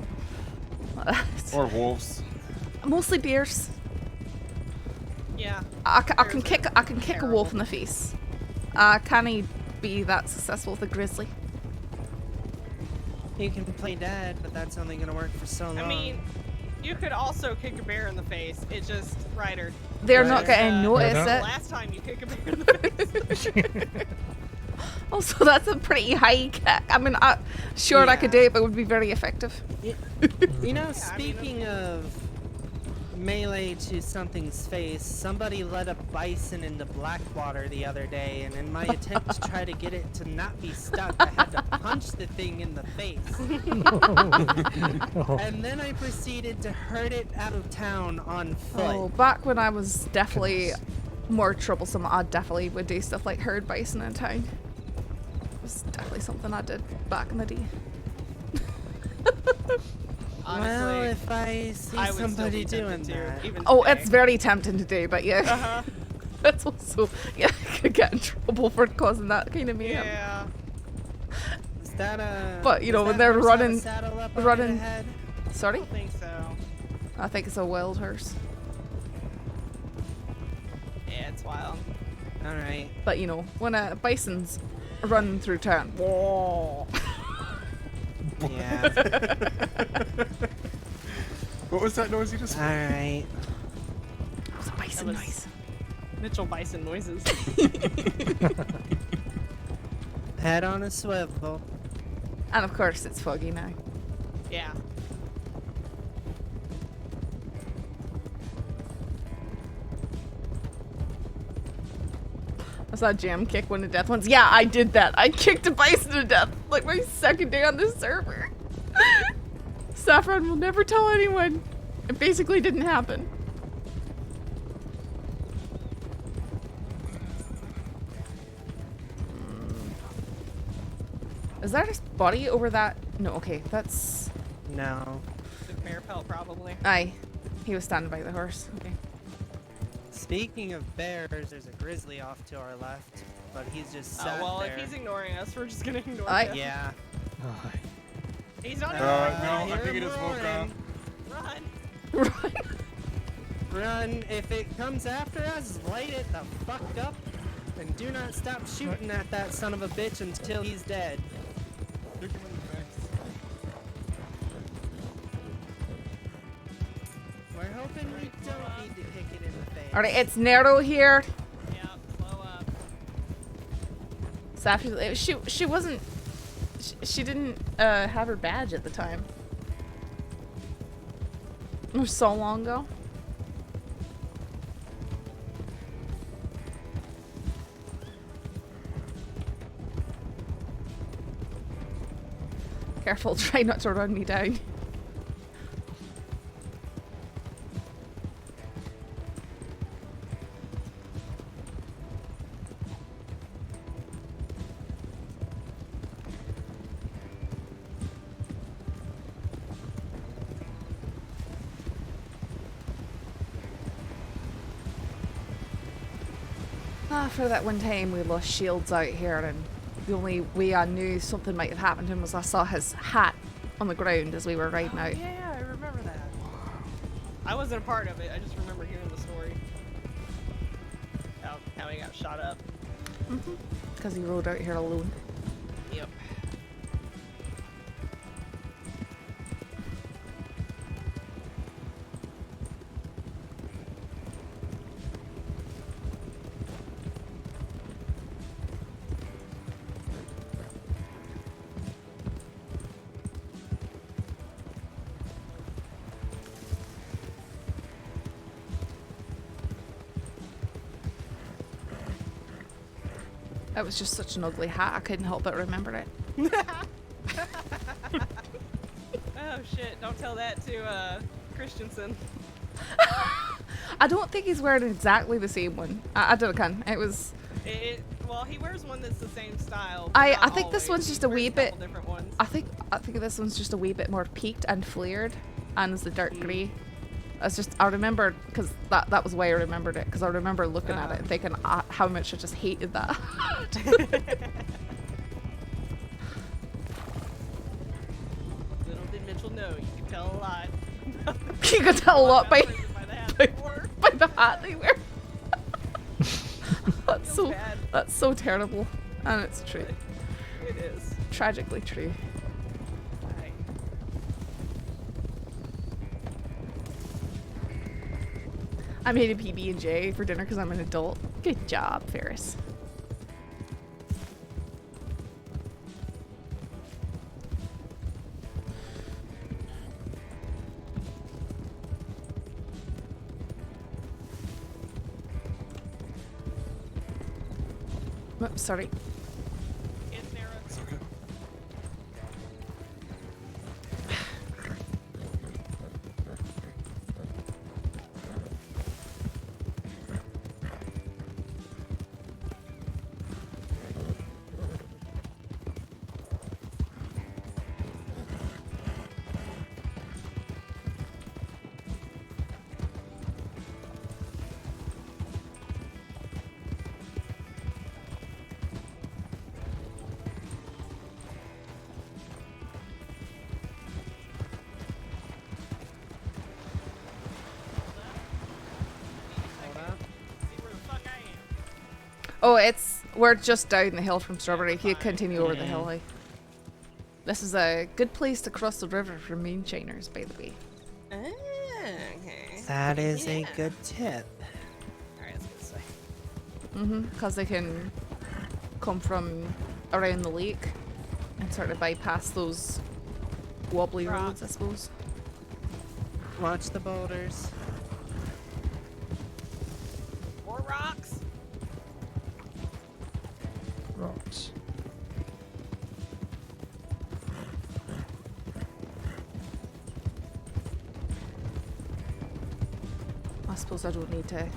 Or wolves? Mostly bears. Yeah. I can kick a Terrible. wolf in the face. Can he be that successful with a grizzly? You can play dead, but that's only gonna work for so long. I mean, you could also kick a bear in the face. It just, Ryder. They're not gonna notice the it. last time you kick a bear in the face. Also, that's a pretty high kick. I mean, sure I could do it, but it would be very effective. You know, speaking of melee to something's face, somebody led a bison into Blackwater the other day, and in my attempt to try to get it to not be stuck, I had to punch the thing in the face. And then I proceeded to herd it out of town on foot. Oh, back when I was definitely more troublesome, I definitely would do stuff like herd bison in town. It was definitely something I did back in the day. Honestly, well, if I see I would still somebody be tempted doing to, that. even Oh, today. it's very tempting to do, but yeah. Uh-huh. That's also, yeah, I could get in trouble for causing that kind of mayhem. Yeah. Is that a? But, you know, does when that they're horse have a running- saddle up on running- the head? I Sorry? don't think so. I think it's a wild horse. Yeah, it's wild. All right. But, you know, when a bison's running through town, whoa. Yeah. What was that noise you just All right. That was a bison was- noise. Mitchell bison noises. Head on a swivel. And of course, it's foggy now. Yeah. I saw Jam kick one to death once. Yeah, I did that. I kicked a bison to death, like my second day on this server. Saffron will never tell anyone. It basically didn't happen. Is there a body over that? No, okay, that's... No. The bear pelt, probably. Aye. He was standing by the horse. Okay. Speaking of bears, there's a grizzly off to our left, but he's just sat Well, there. if he's ignoring us, we're just gonna ignore Aye. him. Yeah. He's not No, I Hear think it him is Volca. roaring. Run! Run! If it comes after us, light it the fuck up, and do not stop shooting at that son of a bitch until he's dead. We're hoping we don't need to kick it in the face. Alright, it's narrow here. Yeah, slow up. Saffron, she wasn't... She didn't have her badge at the time. It was so long ago. Careful, try not to run me down. For that one time we lost Shields out here, and the only way I knew something might have happened to him was I saw his hat on the ground as we were riding out. Yeah, I remember that. I wasn't a part of it. I just remember hearing the story. How he got shot up. Because he rode out here alone. Yep. That was just such an ugly hat, I couldn't help but remember it. Oh shit, don't tell that to Christensen. I don't think he's wearing exactly the same one. I don't know. It was... Well, he wears one that's the same style. I think this one's just a wee bit... Different ones. I think this one's just a wee bit more peaked and flared, and it's the dark grey. I remember, because that was why I remembered it, because I remember looking at it and thinking how much I just hated that. Little did Mitchell know, you can tell a lot. You can tell a lot by the the hat they wear. That's so terrible, and it's true. It is. Tragically true. I made a PB&J for dinner because I'm an adult. Good job, Ferris. Oops, sorry. It's okay. Oh, we're just down the hill from Strawberry. You continue over the hill. This is a good place to cross the river for moonshiners, by the way. Okay. That is a good tip. Alright, let's get this way. Because they can come from around the lake and sort of bypass those wobbly roads, I suppose. Watch the boulders. More rocks. Rocks. I suppose I don't need to...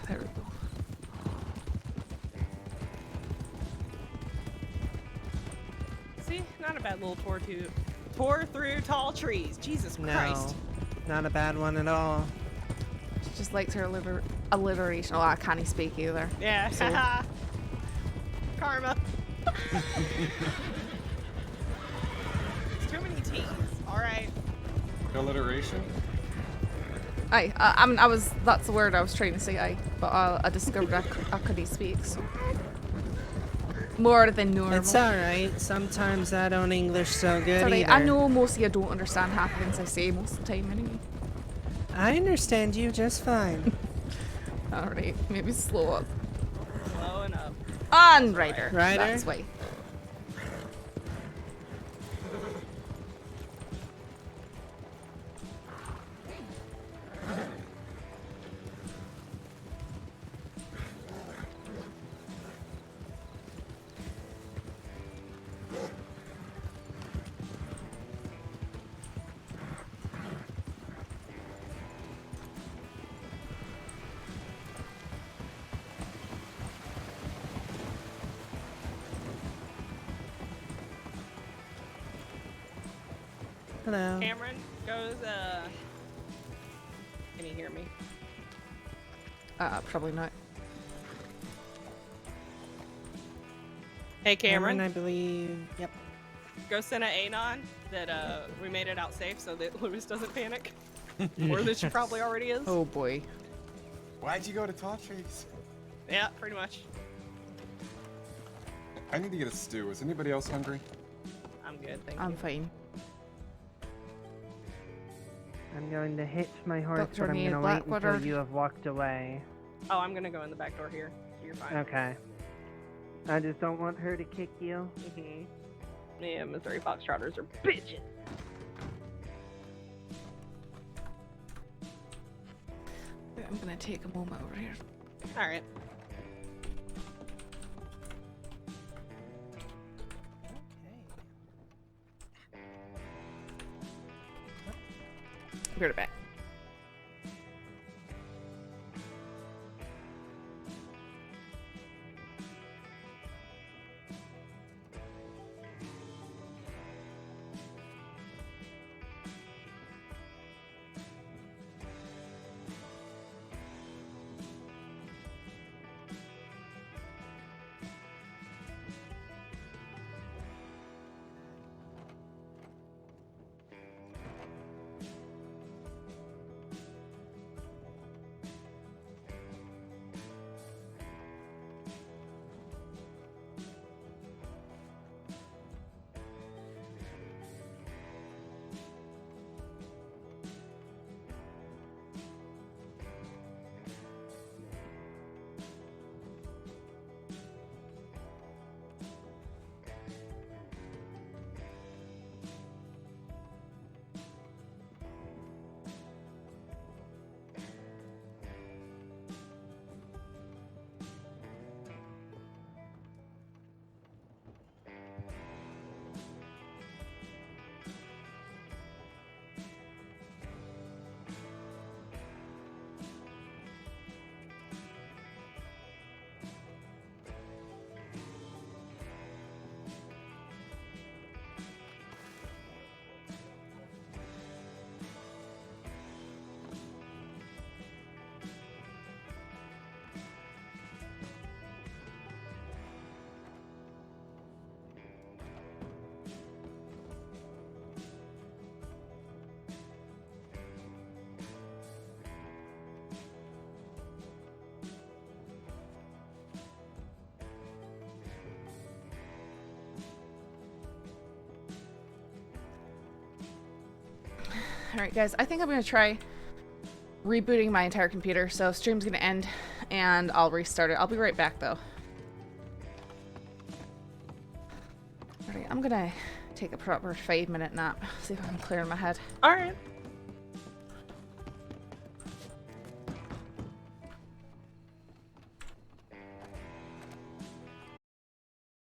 There we go. See? Not a bad little tour through tall trees. Jesus Christ. No, not a bad one at all. She just likes her alliteration. Oh, I can't speak either. Yeah. So. Karma. It's too many T's. Alright. Alliteration? Aye, that's the word I was trying to say, aye. But I discovered I couldn't speak, so. More than normal. It's alright. Sometimes I don't English so good Sorry, either. I know most of you don't understand half the things I say most of the time anyway. I understand you just fine. Alright, maybe slow up. Slowing up. On Ryder. Ryder? That's why. Hello. Cameron goes, Can you hear me? Probably not. Hey, Cameron. I believe. Yep. Go send an Anon that we made it out safe so that Lewis doesn't panic. Or that she probably already is. Oh boy. Why'd you go to Tawtrees? Yeah, pretty much. I need to get a stew. Is anybody else hungry? I'm good, thank you. I'm fine. I'm going to hitch my horse, Doctor but I'm need going to wait Blackwater. until you have walked away. Oh, I'm gonna go in the back door here. So you're fine. Okay. I just don't want her to kick you. Yeah, Missouri Foxtrotters are bitches. I'm gonna take a moment over here. Alright. Be right back. Alright guys, I think I'm going to try rebooting my entire computer, so stream's going to end and I'll restart it. I'll be right back though. Alright, I'm going to take a proper 5-minute nap, see if I can clear my head. Alright.